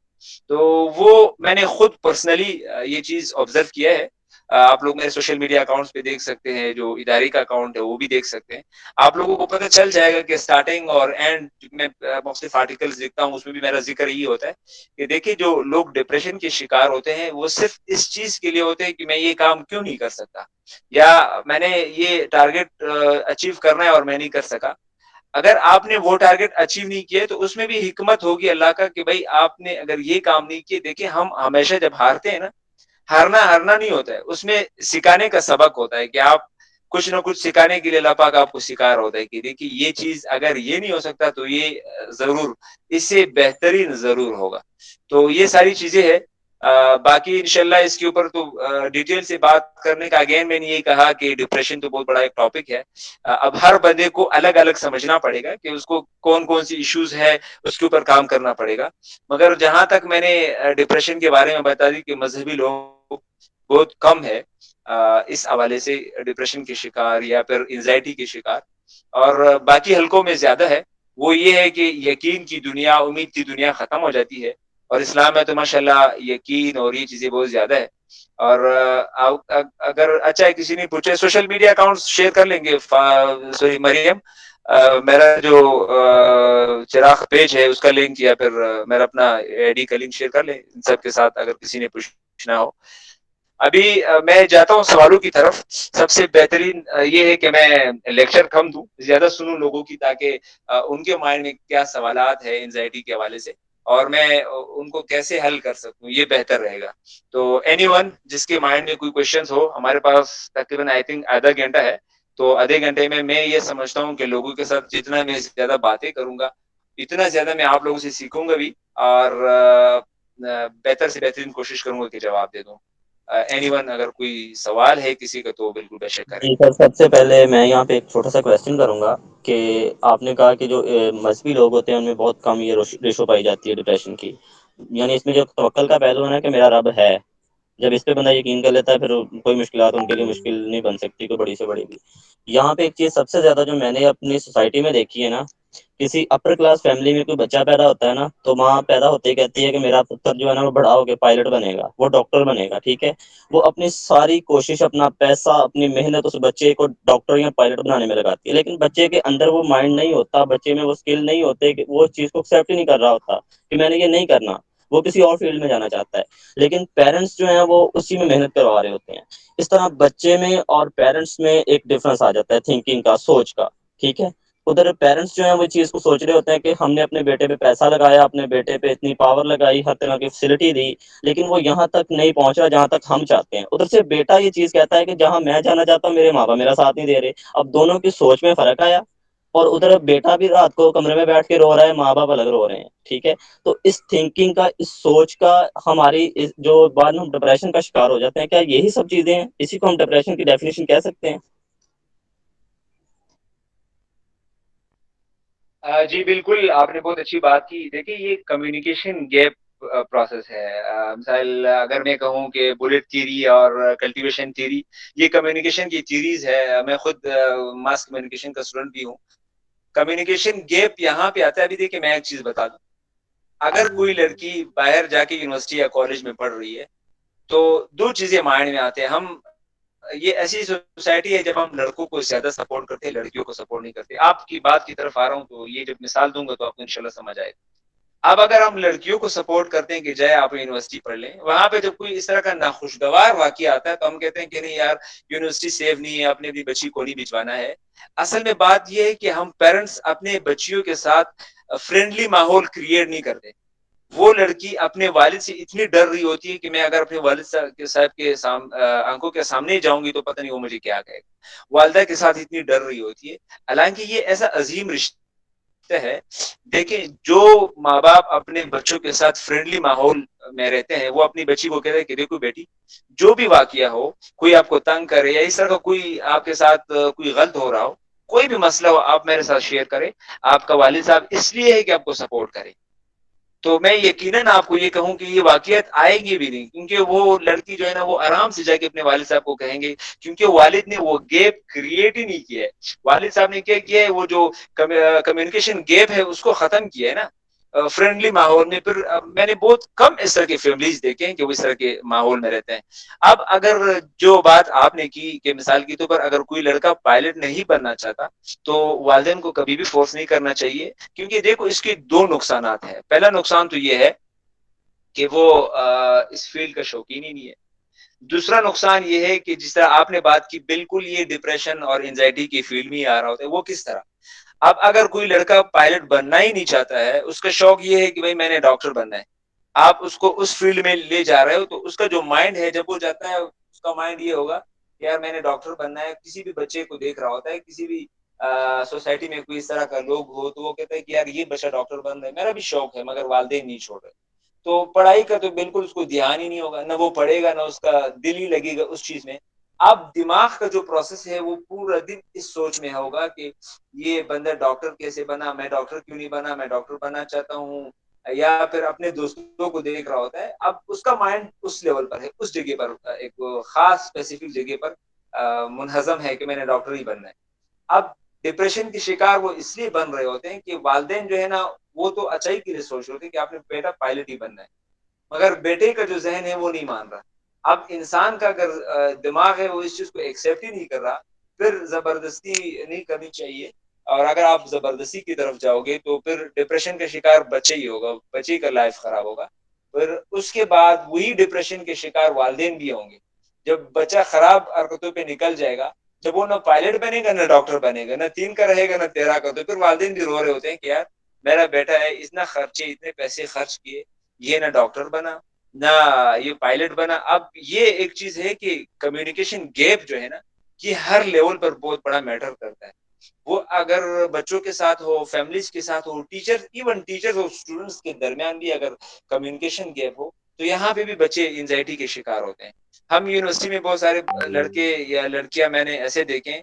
تو وہ میں نے خود پرسنلی یہ چیز آبزرو کیا ہے. آپ لوگ میرے سوشل میڈیا اکاؤنٹس پہ دیکھ سکتے ہیں, جو ادارے کا اکاؤنٹ ہے وہ بھی دیکھ سکتے ہیں. آپ لوگوں کو پتہ چل جائے گا کہ اسٹارٹنگ اور اینڈ میں مختلف آرٹیکلس دیکھتا ہوں, اس میں بھی میرا ذکر یہی ہوتا ہے کہ دیکھیے جو لوگ ڈپریشن کے شکار ہوتے ہیں وہ صرف اس چیز کے لیے ہوتے ہیں کہ میں یہ کام کیوں نہیں کر سکتا, یا میں نے یہ ٹارگیٹ اچیو کرنا ہے اور میں نہیں کر سکا. اگر آپ نے وہ ٹارگیٹ اچیو نہیں کیے تو اس میں بھی حکمت ہوگی اللہ کا کہ بھائی آپ نے اگر یہ کام نہیں کیے. دیکھیں ہم ہمیشہ جب ہارتے ہیں نا, ہارنا نہیں ہوتا ہے, اس میں سکھانے کا سبق ہوتا ہے کہ آپ کچھ نہ کچھ سکھانے کے لیے اللہ پاک آپ کو سکھا ہوتا ہے کہ دیکھیے یہ چیز اگر یہ نہیں ہو سکتا تو یہ ضرور اس سے بہترین ضرور ہوگا. تو یہ ساری چیزیں ہے. باقی انشاءاللہ اس کے اوپر تو ڈیٹیل سے بات کرنے کا, اگین میں نے یہی کہا کہ ڈپریشن تو بہت بڑا ایک ٹاپک ہے. اب ہر بندے کو الگ الگ سمجھنا پڑے گا کہ اس کو کون کون سی ایشوز ہے, اس کے اوپر کام کرنا پڑے گا. مگر جہاں تک میں نے ڈپریشن کے بارے میں بتا دی کہ مذہبی لوگ بہت کم ہے اس حوالے سے ڈپریشن کے شکار یا پھر انزائٹی کے شکار, اور باقی حلقوں میں زیادہ ہے. وہ یہ ہے کہ یقین کی دنیا, امید کی دنیا ختم ہو جاتی ہے, اور اسلام میں تو ماشاءاللہ یقین اور یہ چیزیں بہت زیادہ ہے. اور اگر اچھا کسی نے پوچھے سوشل میڈیا اکاؤنٹ شیئر کر لیں گے. سوری مریم, میرا جو چراغ پیج ہے اس کا لنک, یا پھر میرا اپنا آئی ڈی کا لنک شیئر کر لیں ان سب کے ساتھ اگر کسی نے پوچھنا ہو. ابھی میں جاتا ہوں سوالوں کی طرف. سب سے بہترین یہ ہے کہ میں لیکچر کم دوں, زیادہ سنوں لوگوں کی, تاکہ ان کے مائنڈ میں کیا سوالات ہے انزائٹی کے حوالے سے, اور میں ان کو کیسے حل کر سکوں, یہ بہتر رہے گا. تو اینی ون جس کے مائنڈ میں کوئی کوشچنس ہو, ہمارے پاس تقریباً آئی تھنک آدھا گھنٹہ ہے. تو آدھے گھنٹے میں یہ سمجھتا ہوں کہ لوگوں کے ساتھ جتنا میں زیادہ باتیں کروں گا, اتنا زیادہ میں آپ لوگوں سے سیکھوں گا بھی, اور بہتر سے بہترین کوشش کروں گا کہ جواب دے دوں. اینی ون اگر کوئی سوال ہے کسی کا تو بالکل بے شک کریں. جی سر, سب سے پہلے میں یہاں پہ ایک چھوٹا سا کویشچن کروں گا کہ آپ نے کہا کہ جو مذہبی لوگ ہوتے ہیں ان میں بہت کم یہ ریشو پائی جاتی ہے ڈپریشن کی, یعنی اس میں جو توکل کا پہلو ہے نا کہ میرا رب ہے, جب اس پہ بندہ یقین کر لیتا ہے پھر کوئی مشکلات ان کے لیے مشکل نہیں بن سکتی, کوئی بڑی سے بڑی بھی. یہاں پہ ایک چیز سب سے زیادہ جو میں نے اپنی سوسائٹی میں دیکھی ہے نا, کسی اپر کلاس فیملی میں کوئی بچہ پیدا ہوتا ہے نا, تو ماں پیدا ہوتے ہی کہتی ہے کہ میرا پتر جو ہے نا وہ بڑا ہو کے پائلٹ بنے گا, وہ ڈاکٹر بنے گا. ٹھیک ہے, وہ اپنی ساری کوشش, اپنا پیسہ, اپنی محنت اس بچے کو ڈاکٹر یا پائلٹ بنانے میں لگاتی ہے, لیکن بچے کے اندر وہ مائنڈ نہیں ہوتا, بچے میں وہ اسکل نہیں ہوتے کہ وہ چیز کو ایکسیپٹ ہی نہیں کر رہا ہوتا کہ میں نے یہ نہیں کرنا, وہ کسی اور فیلڈ میں جانا چاہتا ہے. لیکن پیرنٹس جو ہیں وہ اسی میں محنت کروا رہے ہوتے ہیں. اس طرح بچے میں اور پیرنٹس میں ایک ڈفرنس آ جاتا ہے تھنکنگ کا, سوچ کا. ٹھیک ہے, ادھر پیرنٹس جو ہیں وہ چیز کو سوچ رہے ہوتے ہیں کہ ہم نے اپنے بیٹے پہ پیسہ لگایا, اپنے بیٹے پہ اتنی پاور لگائی, ہر طرح کی فیسلٹی دی, لیکن وہ یہاں تک نہیں پہنچا جہاں تک ہم چاہتے ہیں. ادھر سے بیٹا یہ چیز کہتا ہے کہ جہاں میں جانا چاہتا ہوں میرے ماں باپ میرا ساتھ نہیں دے رہے. اب دونوں کی سوچ میں فرق آیا, اور ادھر بیٹا بھی رات کو کمرے میں بیٹھ کے رو رہا ہے, ماں باپ الگ رو رہے ہیں. ٹھیک ہے, تو اس تھنکنگ کا, اس سوچ کا ہماری جو بعد میں ہم ڈپریشن کا شکار ہو جاتے ہیں, کیا یہی سب چیزیں ہیں؟ اسی کو ہم ڈپریشن کی ڈیفینیشن کہہ سکتے ہیں؟ جی بالکل, آپ نے بہت اچھی بات کی. دیکھیے یہ کمیونیکیشن گیپ پروسیس ہے. مثال اگر میں کہوں کہ بلیٹ تھیوری اور کلٹیویشن تھیوری, یہ کمیونیکیشن کی تھیوریز ہے. میں خود ماس کمیونیکیشن کا اسٹوڈنٹ بھی ہوں. کمیونیکیشن گیپ یہاں پہ آتا ہے. ابھی دیکھیں میں ایک چیز بتا دوں, اگر کوئی لڑکی باہر جا کے یونیورسٹی یا کالج میں پڑھ رہی ہے تو دو چیزیں مائنڈ میں آتے ہیں. ہم یہ ایسی سوسائٹی ہے جب ہم لڑکوں کو زیادہ سپورٹ کرتے ہیں, لڑکیوں کو سپورٹ نہیں کرتے. آپ کی بات کی طرف آ رہا ہوں تو یہ جب مثال دوں گا تو آپ کو انشاءاللہ سمجھ آئے گا. اب اگر ہم لڑکیوں کو سپورٹ کرتے ہیں کہ جائے آپ یونیورسٹی پڑھ لیں, وہاں پہ جب کوئی اس طرح کا ناخوشگوار واقعہ آتا ہے تو ہم کہتے ہیں کہ نہیں یار یونیورسٹی سیف نہیں ہے, اپنے بھی بچی کو نہیں بھجوانا ہے. اصل میں بات یہ ہے کہ ہم پیرنٹس اپنے بچیوں کے ساتھ فرینڈلی ماحول کریٹ نہیں کرتے. وہ لڑکی اپنے والد سے اتنی ڈر رہی ہوتی ہے کہ میں اگر اپنے والد صاحب کے آنکھوں کے سامنے جاؤں گی تو پتہ نہیں وہ مجھے کیا کہے گا. والدہ کے ساتھ اتنی ڈر رہی ہوتی ہے, حالانکہ یہ ایسا عظیم رشتہ ہے. دیکھیں جو ماں باپ اپنے بچوں کے ساتھ فرینڈلی ماحول میں رہتے ہیں وہ اپنی بچی کو کہتے ہیں کہ دیکھو بیٹی جو بھی واقعہ ہو, کوئی آپ کو تنگ کرے یا اس طرح کا کوئی آپ کے ساتھ کوئی غلط ہو رہا ہو, کوئی بھی مسئلہ ہو, آپ میرے ساتھ شیئر کریں. آپ کا والد صاحب اس لیے ہے کہ آپ کو سپورٹ کرے. تو میں یقیناً آپ کو یہ کہوں کہ یہ واقعیت آئے گی بھی نہیں, کیونکہ وہ لڑکی جو ہے نا وہ آرام سے جا کے اپنے والد صاحب کو کہیں گے, کیونکہ والد نے وہ گیپ کریٹ ہی نہیں کیا ہے. والد صاحب نے کیا کیا ہے, وہ جو کمیونیکیشن گیپ ہے اس کو ختم کیا ہے نا فرینڈلی ماحول میں. پھر میں نے بہت کم اس طرح کے فیملیز دیکھے ہیں کہ وہ اس طرح کے ماحول میں رہتے ہیں. اب اگر جو بات آپ نے کی کہ مثال کے طور پر اگر کوئی لڑکا پائلٹ نہیں بننا چاہتا تو والدین کو کبھی بھی فورس نہیں کرنا چاہیے, کیونکہ دیکھو اس کے دو نقصانات ہیں. پہلا نقصان تو یہ ہے کہ وہ اس فیلڈ کا شوقین ہی نہیں ہے. دوسرا نقصان یہ ہے کہ جس طرح آپ نے بات کی بالکل یہ ڈپریشن اور انزائٹی کی فیلڈ میں ہی آ رہا ہوتا ہے. وہ کس طرح, اب اگر کوئی لڑکا پائلٹ بننا ہی نہیں چاہتا ہے, اس کا شوق یہ ہے کہ بھائی میں نے ڈاکٹر بننا ہے, آپ اس کو اس فیلڈ میں لے جا رہے ہو تو اس کا جو مائنڈ ہے جب وہ جاتا ہے اس کا مائنڈ یہ ہوگا یار میں نے ڈاکٹر بننا ہے. کسی بھی بچے کو دیکھ رہا ہوتا ہے, کسی بھی سوسائٹی میں کوئی اس طرح کا لوگ ہو تو وہ کہتا ہے کہ یار یہ بچہ ڈاکٹر بن رہا ہے, میرا بھی شوق ہے مگر والدین نہیں چھوڑ رہے. تو پڑھائی کا تو بالکل اس کو دھیان ہی نہیں ہوگا, نہ وہ پڑھے گا نہ اس کا دل ہی لگے گا اس چیز میں. اب دماغ کا جو پروسیس ہے وہ پورا دن اس سوچ میں ہوگا کہ یہ بندہ ڈاکٹر کیسے بنا, میں ڈاکٹر کیوں نہیں بنا, میں ڈاکٹر بننا چاہتا ہوں, یا پھر اپنے دوستوں کو دیکھ رہا ہوتا ہے. اب اس کا مائنڈ اس لیول پر ہے, اس جگہ پر ایک خاص اسپیسیفک جگہ پر منہضم ہے کہ میں نے ڈاکٹر ہی بننا ہے. اب ڈپریشن کے شکار وہ اس لیے بن رہے ہوتے ہیں کہ والدین جو ہے نا وہ تو اچھائی کے لیے سوچ رہے ہوتے ہیں کہ آپ نے بیٹا پائلٹ ہی بننا ہے, مگر بیٹے کا جو ذہن ہے وہ نہیں مان رہا. اب انسان کا اگر دماغ ہے وہ اس چیز کو ایکسپٹ ہی نہیں کر رہا, پھر زبردستی نہیں کرنی چاہیے. اور اگر آپ زبردستی کی طرف جاؤ گے تو پھر ڈپریشن کا شکار بچے ہی ہوگا, بچے کا لائف خراب ہوگا. پھر اس کے بعد وہی ڈپریشن کے شکار والدین بھی ہوں گے. جب بچہ خراب حرکتوں پہ نکل جائے گا, جب وہ نہ پائلٹ بنے گا نہ ڈاکٹر بنے گا, نہ 3 کا رہے گا نہ 13 کا, تو پھر والدین بھی رو رہے ہوتے ہیں کہ یار میرا بیٹا ہے, اتنا خرچے اتنے پیسے خرچ کیے, یہ نہ ڈاکٹر بنا نہ یہ پائلٹ بنا. اب یہ ایک چیز ہے کہ کمیونیکیشن گیپ جو ہے نا یہ ہر لیول پر بہت بڑا میٹر کرتا ہے. وہ اگر بچوں کے ساتھ ہو, فیملیز کے ساتھ ہو, ٹیچر ایون ٹیچر اور اسٹوڈنٹس کے درمیان بھی اگر کمیونیکیشن گیپ ہو تو یہاں پہ بھی بچے انزائٹی کے شکار ہوتے ہیں. ہم یونیورسٹی میں بہت سارے لڑکے یا لڑکیاں میں نے ایسے دیکھے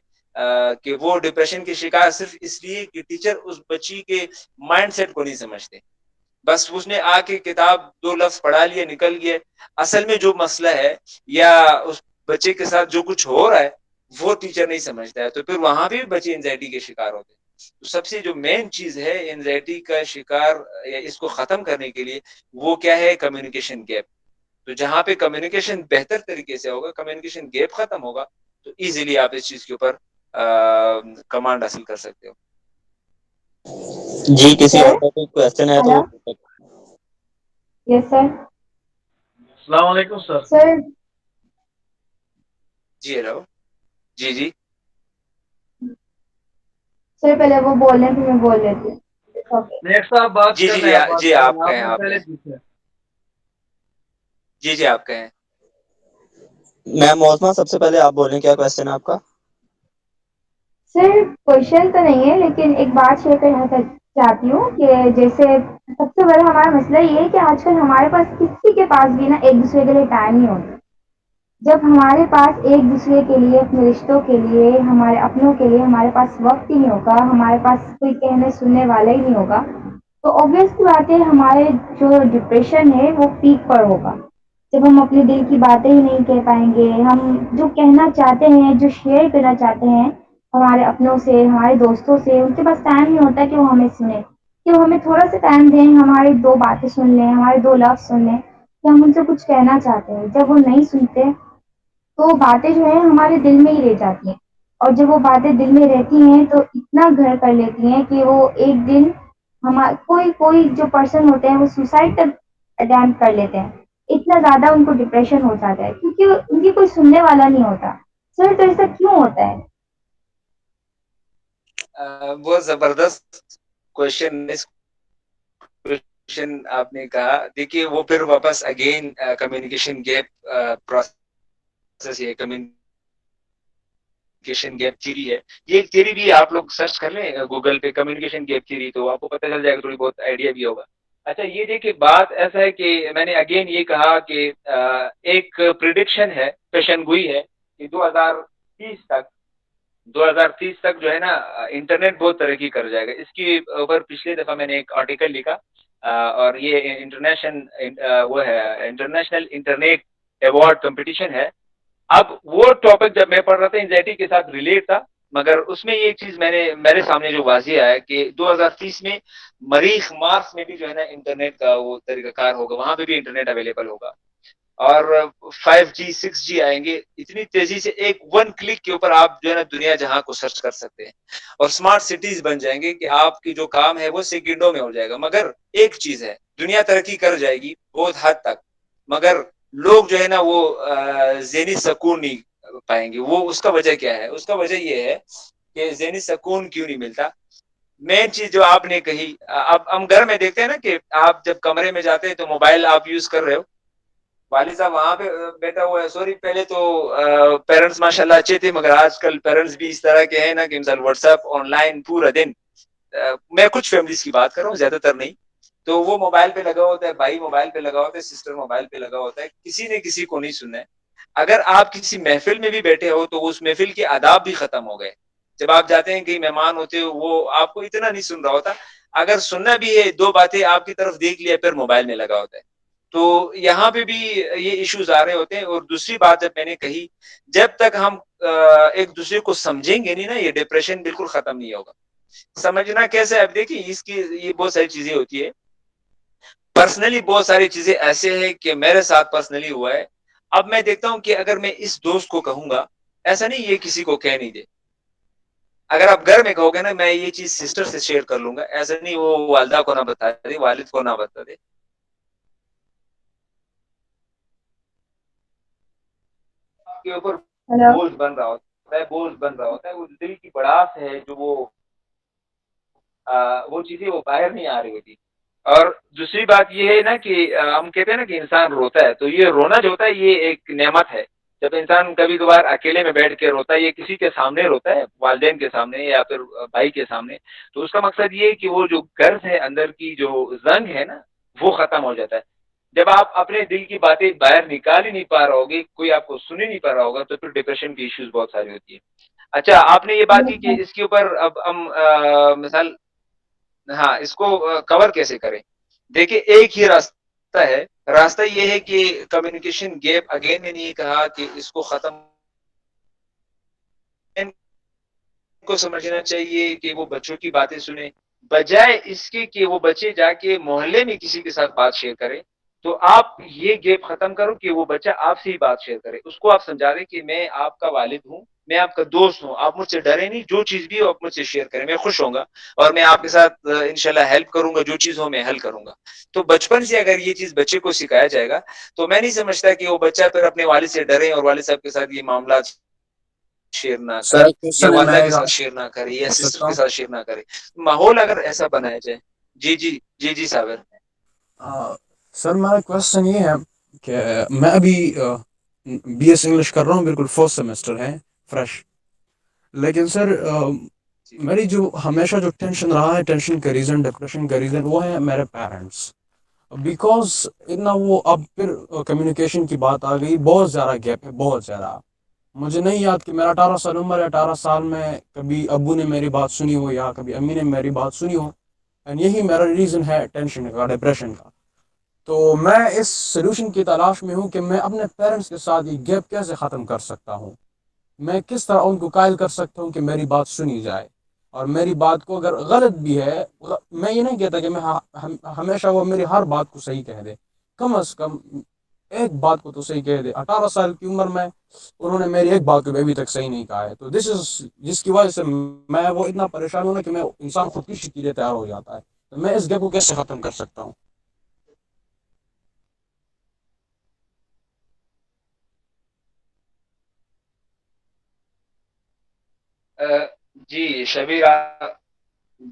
کہ وہ ڈپریشن کے شکار صرف اس لیے کہ ٹیچر اس بچی کے مائنڈ سیٹ کو نہیں سمجھتے. بس اس نے آ کے کتاب 2 لفظ پڑھا لیے نکل گئے, اصل میں جو مسئلہ ہے یا اس بچے کے ساتھ جو کچھ ہو رہا ہے وہ ٹیچر نہیں سمجھتا ہے, تو پھر وہاں پہ بھی بچے انزائٹی کے شکار ہوتے ہیں. تو سب سے جو مین چیز ہے انزائٹی کا شکار یا اس کو ختم کرنے کے لیے وہ کیا ہے, کمیونیکیشن گیپ. تو جہاں پہ کمیونیکیشن بہتر طریقے سے ہوگا, کمیونیکیشن گیپ ختم ہوگا, تو ایزیلی آپ اس چیز کے اوپر کمانڈ حاصل کر سکتے ہو. جی کسی سر اور کا کوئی کوشچن ہے تو ہلو, وہ پوچھ سکتے یس سر. السلام علیکم سر. سر جی ہیلو, جی جی سر پہلے وہ بول رہے ہیں پھر میں بول لیتی ہوں. اوکے. نیکسٹ آپ بات جی کر جی رہے جی ہیں, آپ بات جی کر رہے آپ ہیں, آپ کہیں نے آپ پہلے کہیں پوچھا. جی جی آپ کہیں. میم موسما سب سے پہلے آپ بولیں کیا کوشچن ہے آپ کا. سر کوشچن تو نہیں ہے لیکن ایک بات شیئر کرنا چاہتی ہوں کہ جیسے سب سے بڑا ہمارا مسئلہ یہ ہے کہ آج کل ہمارے پاس کسی کے پاس بھی نا ایک دوسرے کے لیے ٹائم نہیں ہوتا. جب ہمارے پاس ایک دوسرے کے لیے, اپنے رشتوں کے لیے, ہمارے اپنوں کے لیے ہمارے پاس وقت ہی نہیں ہوگا, ہمارے پاس کوئی کہنے سننے والا ہی نہیں ہوگا, تو obvious سی بات ہے ہمارے جو ڈپریشن ہے وہ پیک پر ہوگا. جب ہم اپنے دل کی باتیں ہی نہیں کہہ پائیں گے, ہم جو کہنا چاہتے ہیں, جو شیئر کرنا چاہتے ہیں ہمارے اپنوں سے, ہمارے دوستوں سے, ان کے پاس ٹائم نہیں ہوتا کہ وہ ہمیں سنیں, کہ وہ ہمیں تھوڑا سا ٹائم دیں, ہماری 2 باتیں سن لیں, ہمارے 2 لفظ سن لیں کہ ہم ان سے کچھ کہنا چاہتے ہیں. جب وہ نہیں سنتے تو باتیں جو ہیں ہمارے دل میں ہی رہ جاتی ہیں, اور جب وہ باتیں دل میں رہتی ہیں تو اتنا گھر کر لیتی ہیں کہ وہ ایک دن کوئی جو پرسن ہوتے ہیں وہ سوسائڈ تک اٹیمپٹ کر لیتے ہیں. اتنا زیادہ ان کو ڈپریشن ہو جاتا ہے کیونکہ ان کی کوئی سننے والا نہیں ہوتا. سر تو ایسا کیوں ہوتا ہے؟ بہت زبردست کوشچن آپ نے کہا. دیکھیے وہ پھر واپس again communication gap process communication gap theory ہے. یہ ایک تھیوری بھی آپ لوگ سرچ کر لیں گوگل پہ, کمیونیکیشن گیپ تھیوری, تو آپ کو پتہ چل جائے گا, تھوڑی بہت آئیڈیا بھی ہوگا. اچھا یہ دیکھیے بات ایسا ہے کہ میں نے اگین یہ کہا کہ ایک پریڈکشن ہے, پیشن گوئی ہے کہ 2030 تک جو ہے نا انٹرنیٹ بہت ترقی کر جائے گا. اس کی اوپر پچھلے دفعہ میں نے ایک آرٹیکل لکھا, اور یہ انٹرنیشنل انٹرنیٹ ایوارڈ کمپٹیشن ہے. اب وہ ٹاپک جب میں پڑھ رہا تھا انزائٹی کے ساتھ ریلیٹ تھا, مگر اس میں یہ چیز میرے سامنے جو واضح آیا کہ 2030 میں مریخ مارس میں بھی جو ہے نا انٹرنیٹ کا وہ طریقہ کار ہوگا, وہاں پہ بھی انٹرنیٹ اویلیبل ہوگا, اور 5G 6G آئیں گے اتنی تیزی سے, ایک ون کلک کے اوپر آپ جو ہے نا دنیا جہاں کو سرچ کر سکتے ہیں, اور اسمارٹ سٹیز بن جائیں گے کہ آپ کی جو کام ہے وہ سیکنڈوں میں ہو جائے گا. مگر ایک چیز ہے, دنیا ترقی کر جائے گی بہت حد تک, مگر لوگ جو ہے نا وہ ذہنی سکون نہیں پائیں گے. وہ اس کا وجہ کیا ہے؟ اس کا وجہ یہ ہے کہ ذہنی سکون کیوں نہیں ملتا. مین چیز جو آپ نے کہی, اب ہم گھر میں دیکھتے ہیں نا کہ آپ جب کمرے میں جاتے ہیں تو موبائل آپ یوز کر رہے ہو, والد صاحب وہاں پہ بیٹھا ہوا ہے. سوری, پہلے تو پیرنٹس ماشاء اللہ اچھے تھے, مگر آج کل پیرنٹس بھی اس طرح کے ہیں نا کہ مثال واٹس ایپ آن لائن پورا دن. میں کچھ فیملیز کی بات کر رہا ہوں, زیادہ تر نہیں. تو وہ موبائل پہ لگا ہوتا ہے, بھائی موبائل پہ لگا ہوتا ہے, سسٹر موبائل پہ لگا ہوتا ہے, کسی نے کسی کو نہیں سننا ہے. اگر آپ کسی محفل میں بھی بیٹھے ہو تو اس محفل کے آداب بھی ختم ہو گئے. جب آپ جاتے ہیں کہیں مہمان ہوتے ہو, وہ آپ کو اتنا نہیں سن رہا ہوتا, اگر سننا بھی ہے دو باتیں آپ کی طرف دیکھ لیا پھر موبائل میں لگا ہوتا ہے. تو یہاں پہ بھی یہ ایشوز آ رہے ہوتے ہیں. اور دوسری بات جب میں نے کہی, جب تک ہم ایک دوسرے کو سمجھیں گے نہیں نا, یہ ڈپریشن بالکل ختم نہیں ہوگا. سمجھنا کیسے؟ اب دیکھیں اس کی یہ بہت ساری چیزیں ہوتی ہے. پرسنلی بہت ساری چیزیں ایسے ہیں کہ میرے ساتھ پرسنلی ہوا ہے. اب میں دیکھتا ہوں کہ اگر میں اس دوست کو کہوں گا, ایسا نہیں یہ کسی کو کہہ نہیں دے. اگر آپ گھر میں کہو گے نا میں یہ چیز سسٹر سے شیئر کر لوں گا, ایسا نہیں وہ والدہ کو نہ بتا دے, والد کو نہ بتا دے. آپ کے اوپر ہلو. بوجھ بن رہا ہوتا ہے, وہ دل کی بڑاس ہے جو وہ چیزیں وہ باہر نہیں آ رہی ہوتی. اور دوسری بات یہ ہے نا کہ ہم کہتے ہیں نا کہ انسان روتا ہے, تو یہ رونا جو ہوتا ہے یہ ایک نعمت ہے. جب انسان کبھی کبھار اکیلے میں بیٹھ کے روتا ہے, یہ کسی کے سامنے روتا ہے, والدین کے سامنے یا پھر بھائی کے سامنے, تو اس کا مقصد یہ ہے کہ وہ جو غرض ہے اندر کی جو زنگ ہے نا وہ ختم ہو جاتا ہے. جب آپ اپنے دل کی باتیں باہر نکال ہی نہیں پا رہا ہوگے, کوئی آپ کو سن ہی نہیں پا رہا ہوگا, تو پھر ڈپریشن کی ایشوز بہت ساری ہوتی ہے. اچھا آپ نے یہ بات کی کہ اس کے اوپر اب ہم مثال, ہاں اس کو کور کیسے کریں؟ دیکھیں ایک ہی راستہ ہے. راستہ یہ ہے کہ کمیونیکیشن گیپ, اگین میں نے یہ کہا کہ اس کو ختم کو سمجھنا چاہیے کہ وہ بچوں کی باتیں سنیں, بجائے اس کے کہ وہ بچے جا کے محلے میں کسی کے ساتھ بات شیئر کریں. تو آپ یہ گیپ ختم کرو کہ وہ بچہ آپ سے ہی بات شیئر کرے. اس کو آپ سمجھا دیں کہ میں آپ کا والد ہوں, میں آپ کا دوست ہوں, آپ مجھ سے ڈرے نہیں, جو چیز بھی ہو آپ مجھ سے شیئر کریں, میں خوش ہوں گا, اور میں آپ کے ساتھ انشاءاللہ ہیلپ کروں گا, جو چیز ہو میں حل کروں گا. تو بچپن سے اگر یہ چیز بچے کو سکھایا جائے گا تو میں نہیں سمجھتا کہ وہ بچہ پھر اپنے والد سے ڈرے اور والد صاحب کے ساتھ یہ معاملات شیئر نہ سر کرے, ایک یا کوشچن ہے, والدہ میں کے ساتھ شیئر نہ کرے, یا کر سسٹر سکتا کے ہوں. ساتھ شیئر نہ کرے. ماحول اگر ایسا بنایا جائے. جی صابر. سر میرا کوشچن یہ ہے کہ میں ابھی بی ایس انگلش کر رہا ہوں, بالکل فرسٹ سیمسٹر ہے, فریش. لیکن سر میری جو ہمیشہ جو ٹینشن رہا ہے, ٹینشن کا ریزن, ڈپریشن کا ریزن, وہ ہے میرے پیرنٹس. بیکاز اتنا وہ اب پھر کمیونیکیشن کی بات آ گئی, بہت زیادہ گیپ ہے, بہت زیادہ. مجھے نہیں یاد کہ میرا 18 سال عمر ہے, 18 سال میں کبھی ابو نے میری بات سنی ہو یا کبھی امی نے میری بات سنی ہو. اینڈ یہی میرا ریزن ہے ٹینشن کا, ڈپریشن کا. تو میں اس سلوشن کی تلاش میں ہوں کہ میں اپنے پیرنٹس کے ساتھ یہ گیپ کیسے ختم کر سکتا ہوں. میں کس طرح ان کو قائل کر سکتا ہوں کہ میری بات سنی جائے, اور میری بات کو اگر غلط بھی ہے, میں یہ نہیں کہتا کہ میں ہمیشہ وہ میری ہر بات کو صحیح کہہ دے, کم از کم ایک بات کو تو صحیح کہہ دے. 18 سال کی عمر میں انہوں نے میری ایک بات کو بھی ابھی تک صحیح نہیں کہا ہے. تو جس کی وجہ سے میں وہ اتنا پریشان ہوں نا کہ میں انسان خودکشی کے لیے تیار ہو جاتا ہے. تو میں اس گیپ کو کیسے ختم کر سکتا ہوں؟ جی شبیر,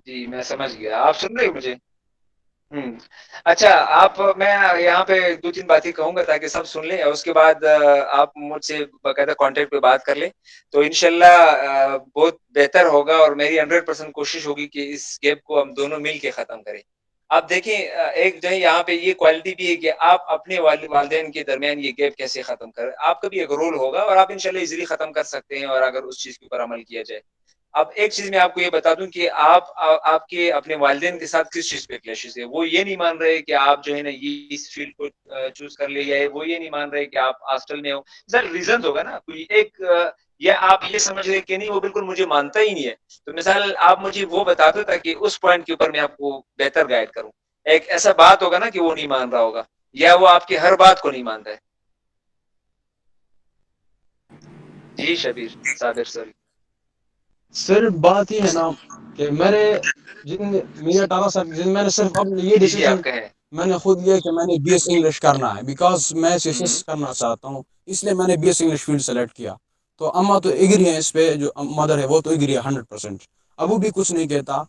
جی میں سمجھ گیا, آپ سن رہے ہو مجھے؟ اچھا آپ میں یہاں پہ 2-3 باتیں کہوں گا تاکہ سب سن لیں اور اس کے بعد آپ مجھ سے باقاعدہ کانٹیکٹ پہ بات کر لیں تو انشاءاللہ بہت بہتر ہوگا اور میری 100% کوشش ہوگی کہ اس گیپ کو ہم دونوں مل کے ختم کریں. آپ دیکھیں ایک جو ہے یہاں پہ یہ کوالٹی بھی ہے کہ آپ اپنے والدین کے درمیان یہ گیپ کیسے ختم کریں. آپ کا بھی ایک رول ہوگا اور آپ انشاءاللہ ایزیلی ختم کر سکتے ہیں اور اگر اس چیز کے اوپر عمل کیا جائے. اب ایک چیز میں آپ کو یہ بتا دوں کہ آپ کے اپنے والدین کے ساتھ کس چیز پہ کلیشز ہے. وہ یہ نہیں مان رہے کہ آپ جو ہے نا یہ اس فیلڈ کو چوز کر لیا ہے. وہ یہ نہیں مان رہے کہ آپ ہاسٹل میں ہو. سر ریزن ہوگا نا کوئی ایک یا آپ یہ سمجھ رہے کہ نہیں وہ بالکل مجھے مانتا ہی نہیں ہے. تو مثال آپ مجھے وہ بتا دو تاکہ اس پوائنٹ کے اوپر میں آپ کو بہتر گائیڈ کروں. ایک ایسا بات ہوگا نا کہ وہ نہیں مان رہا ہوگا یا وہ آپ کی ہر بات کو نہیں مانتا ہے. جی شبیر صابر سر. صرف بات یہ ہے نا کہ میری 18 سال میں نے صرف اب یہ جی جی ڈیسیجن آپ کہیں. میں نے خود لیا کہ میں نے بی ایس انگلش کرنا ہے بیکاز میں سی ایس ایس کرنا چاہتا ہوں. اس لیے میں نے B S English field select کیا. تو اما تو ایگری ہیں اس پہ جو مدر ہے وہ تو ایگری ہے 100%. ابو بھی کچھ نہیں کہتا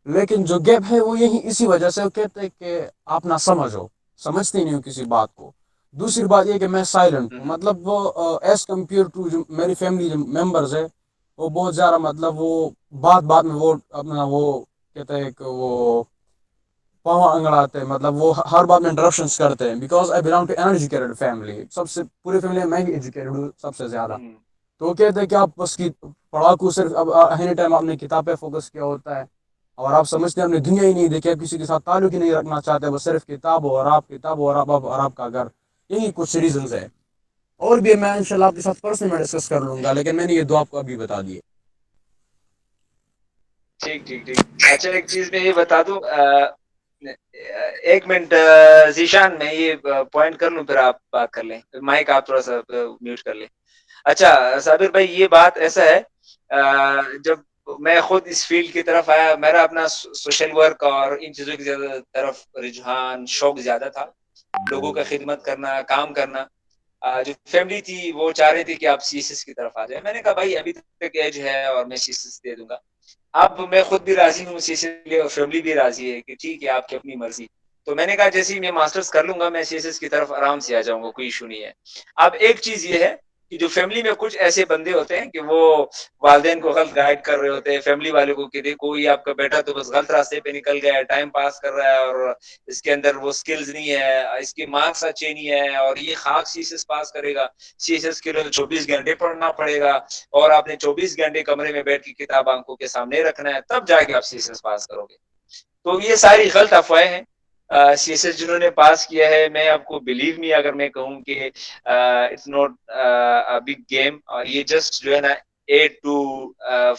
لیکن جو گیپ ہے وہ یہی اسی وجہ سے وہ کہتے ہیں کہ آپ نہ سمجھو سمجھتے نہیں ہو کسی بات کو. دوسری بات یہ کہ میں سائلنٹ ہوں مطلب وہ ایز کمپیئر ٹو جو میری فیملی ممبرز ہے وہ بہت زیادہ مطلب وہ بات میں وہ اپنا وہ کہتے ہیں کہ وہ پاواں انگڑاتے ہیں مطلب وہ ہر بات میں انٹرپشنس کرتے ہیں because I belong to an educated family. سب سے پوری فیملی میں ہی ایجوکیٹڈ ہوں سب سے زیادہ. تو وہ کہتے ہیں کہ آپ بس کی پڑھاکو صرف اب اینی ٹائم آپ نے کتاب پہ فوکس کیا ہوتا ہے اور آپ سمجھتے ہیں آپ نے دنیا ہی نہیں دیکھی. آپ کسی کے ساتھ تعلق ہی نہیں رکھنا چاہتے. بس صرف کتاب ہو اور آپ کتاب ہو اور آپ کا گھر. یہی کچھ ریزنز ہے اور بھی میں انشاءاللہ آپ کے ساتھ پرسنلی میں ڈسکس کر لوں گا لیکن میں نے یہ دو آپ کو ابھی بتا دیے. ٹھیک. اچھا ایک چیز میں یہ بتا دوں 1 منٹ ذیشان میں یہ پوائنٹ کر لوں پھر آپ بات کر لیں. مائک آپ تھوڑا سا میوٹ کر لیں. اچھا صابر بھائی یہ بات ایسا ہے جب میں خود اس فیلڈ کی طرف آیا میرا اپنا سوشل ورک اور ان چیزوں کی زیادہ طرف رجحان شوق زیادہ تھا. لوگوں کا خدمت کرنا کام کرنا. جو فیملی تھی وہ چاہ رہی تھی کہ آپ سی ایس ایس کی طرف آ جائیں. میں نے کہا بھائی ابھی تک ایج ہے اور میں سی ایس ایس دے دوں گا. اب میں خود بھی راضی ہوں سی ایس ایس کے لیے اور فیملی بھی راضی ہے کہ ٹھیک ہے آپ کی اپنی مرضی. تو میں نے کہا جیسے ہی میں ماسٹرز کر لوں گا میں سی ایس ایس کی طرف آرام سے آ جاؤں گا. کوئی ایشو نہیں ہے. اب ایک چیز یہ ہے کہ جو فیملی میں کچھ ایسے بندے ہوتے ہیں کہ وہ والدین کو غلط گائیڈ کر رہے ہوتے ہیں. فیملی والوں کو کہ دیکھو یہ آپ کا بیٹا تو بس غلط راستے پہ نکل گیا ہے ٹائم پاس کر رہا ہے اور اس کے اندر وہ سکلز نہیں ہے اس کے مارکس اچھے نہیں ہے اور یہ خاک سی ایس ایس پاس کرے گا. سی ایس ایس کے لیے 24 گھنٹے پڑھنا پڑے گا اور آپ نے 24 گھنٹے کمرے میں بیٹھ کے کتاب آنکھوں کے سامنے رکھنا ہے تب جا کے آپ سی ایس ایس پاس کرو گے. تو یہ ساری غلط افواہیں ہیں. سی ایس ایس جنہوں نے پاس کیا ہے میں آپ کو بلیو می اگر میں کہوں کہ اٹس ناٹ بگ گیم اور یہ جسٹ جو ہے نا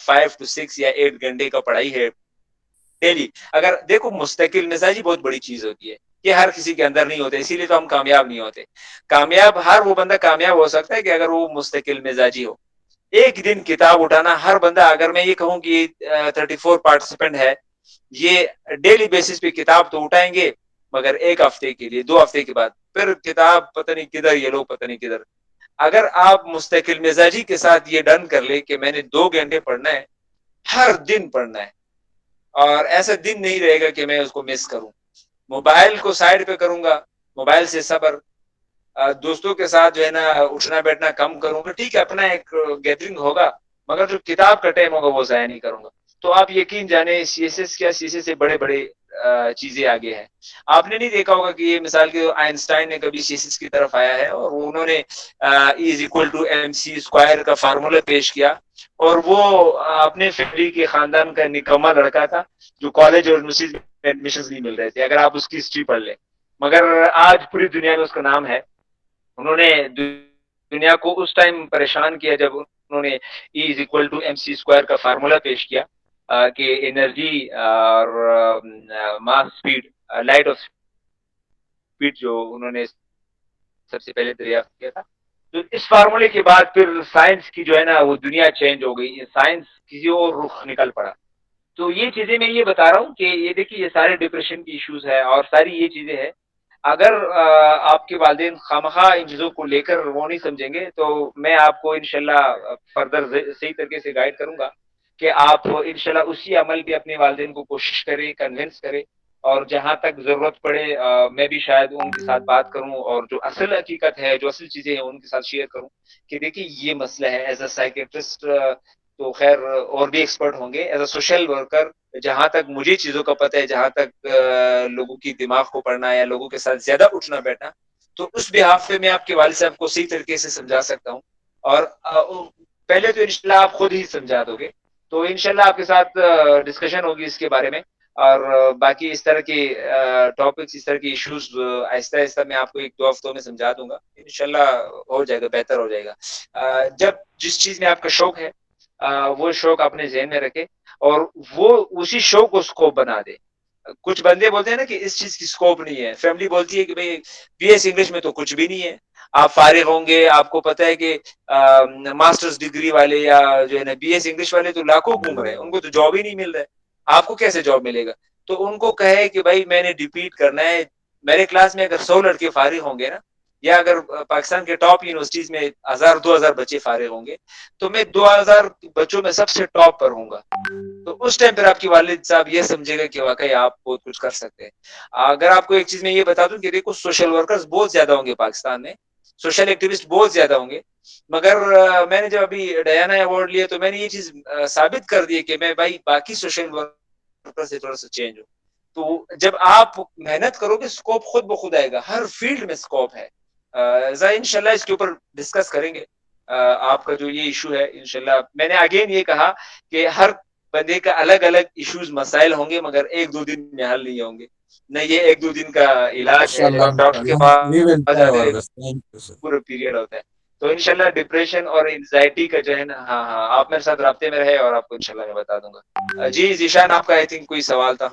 5 to 6 یا 8 گھنٹے کا پڑھائی ہے ڈیلی. اگر دیکھو مستقل مزاجی بہت بڑی چیز ہوتی ہے. یہ ہر کسی کے اندر نہیں ہوتے اسی لیے تو ہم کامیاب نہیں ہوتے. کامیاب ہر وہ بندہ کامیاب ہو سکتا ہے کہ اگر وہ مستقل مزاجی ہو. ایک دن کتاب اٹھانا ہر بندہ اگر میں یہ کہوں کہ 34 پارٹیسپینٹ ہے یہ ڈیلی بیسس پہ کتاب تو اٹھائیں گے مگر ایک ہفتے کے لیے 2 ہفتے کے بعد پھر کتاب پتہ نہیں کدھر یہ لوگ پتہ نہیں کدھر. اگر آپ مستقل مزاجی کے ساتھ یہ ڈن کر لے کہ میں نے 2 گھنٹے پڑھنا ہے ہر دن پڑھنا ہے اور ایسا دن نہیں رہے گا کہ میں اس کو مس کروں. موبائل کو سائڈ پہ کروں گا. موبائل سے صبر. دوستوں کے ساتھ جو ہے نا اٹھنا بیٹھنا کم کروں گا. ٹھیک ہے اپنا ایک گیدرنگ ہوگا مگر جو کتاب کا ٹائم ہوگا وہ ضائع نہیں کروں گا. تو آپ یقین جانے سی ایس ایس کیا سی ایس ایس سے بڑے چیزیں آگے ہیں. آپ نے نہیں دیکھا ہوگا کہ یہ مثال کے آئنسٹائن نے کبھی سی ایس ایس کی طرف آیا ہے اور انہوں نے E=mc² کا فارمولا پیش کیا اور وہ اپنے فیملی کے خاندان کا نکما لڑکا تھا جو کالج اور یونیورسٹی میں ایڈمیشن نہیں مل رہے تھے اگر آپ اس کی ہسٹری پڑھ لیں. مگر آج پوری دنیا میں اس کا نام ہے. انہوں نے دنیا کو اس ٹائم پریشان کیا جب انہوں نے E=mc² کا فارمولا پیش کیا کہ انرجی اور ماس اسپیڈ لائٹ آف اسپیڈ جو انہوں نے سب سے پہلے دریافت کیا تھا. تو اس فارمولے کے بعد پھر سائنس کی جو ہے نا وہ دنیا چینج ہو گئی. سائنس کسی اور رخ نکل پڑا. تو یہ چیزیں میں یہ بتا رہا ہوں کہ یہ دیکھیے یہ سارے ڈپریشن کی ایشوز ہے اور ساری یہ چیزیں ہیں. اگر آپ کے والدین خامخواہ ان چیزوں کو لے کر وہ نہیں سمجھیں گے تو میں آپ کو انشاءاللہ فردر صحیح طریقے سے گائیڈ کروں گا کہ آپ انشاءاللہ اسی عمل پہ اپنے والدین کو کوشش کریں کنونس کریں اور جہاں تک ضرورت پڑے میں بھی شاید ان کے ساتھ بات کروں اور جو اصل حقیقت ہے، جو اصل چیزیں ہیں ان کے ساتھ شیئر کروں کہ دیکھیے یہ مسئلہ ہے. ایز اے سائیکیٹرسٹ تو خیر اور بھی ایکسپرٹ ہوں گے. ایز اے سوشل ورکر جہاں تک مجھے چیزوں کا پتہ ہے، جہاں تک لوگوں کی دماغ کو پڑھنا یا لوگوں کے ساتھ زیادہ اٹھنا بیٹھنا، تو اس بحاف پہ میں آپ کے والد صاحب کو صحیح طریقے سے سمجھا سکتا ہوں. اور پہلے تو انشاءاللہ آپ خود ہی سمجھا دو گے، تو انشاءاللہ آپ کے ساتھ ڈسکشن ہوگی اس کے بارے میں. اور باقی اس طرح کے ٹاپکس، اس طرح کے ایشوز آہستہ آہستہ میں آپ کو 1-2 ہفتوں میں سمجھا دوں گا. انشاءاللہ ہو جائے گا، بہتر ہو جائے گا. جب جس چیز میں آپ کا شوق ہے وہ شوق اپنے ذہن میں رکھے اور وہ اسی شوق کو اسکوپ بنا دے. کچھ بندے بولتے ہیں نا کہ اس چیز کی اسکوپ نہیں ہے. فیملی بولتی ہے کہ بھئی بی ایس انگلش میں تو کچھ بھی نہیں ہے، آپ فارغ ہوں گے. آپ کو پتہ ہے کہ ماسٹرز ڈگری والے یا جو ہے نا بی ایس انگلش والے تو لاکھوں گھوم رہے ہیں، ان کو تو جاب ہی نہیں مل رہا ہے. آپ کو کیسے جاب ملے گا؟ تو ان کو کہے کہ بھائی میں نے ڈپیٹ کرنا ہے. میرے کلاس میں اگر 100 لڑکے فارغ ہوں گے نا، یا اگر پاکستان کے ٹاپ یونیورسٹیز میں 1000-2000 بچے فارغ ہوں گے، تو میں 2000 بچوں میں سب سے ٹاپ پر ہوں گا. تو اس ٹائم پر آپ کی والد صاحب یہ سمجھے گا کہ واقعی آپ بہت کچھ کر سکتے ہیں. اگر آپ کو ایک چیز میں یہ بتا دوں کہ دیکھو سوشل ورکرز بہت زیادہ ہوں گے پاکستان میں، سوشل ایکٹیوسٹ بہت زیادہ ہوں گے، مگر میں نے جب ابھی ڈیانا ایوارڈ لیا تو میں نے یہ چیز ثابت کر دی کہ میں بھائی باقی سوشل ورکر سے تھوڑا سا چینج ہوں. تو جب آپ محنت کرو گے اسکوپ خود بخود آئے گا. ہر فیلڈ میں اسکوپ ہے. انشاءاللہ اس کے اوپر ڈسکس کریں گے. آپ کا جو یہ ایشو ہے انشاءاللہ میں نے اگین یہ کہا کہ ہر بندے کا الگ الگ ایشوز مسائل ہوں گے، مگر 1-2 دن میں حل نہیں ہوں گے. نہ یہ 1-2 دن کا علاج ہے. MashaAllah, اب ڈاکٹر کے MashaAllah. We will pass try جاتے our ہیں best. Thank you, sir. پورا پیریڈ ہوتا ہے. تو انشاءاللہ ڈپریشن اور انزائٹی کا جو ہے نا، ہاں آپ میرے ساتھ رابطے میں رہے اور آپ کو انشاءاللہ میں بتا دوں گا. جی ذیشان آپ کا آئی تھنک کوئی سوال تھا.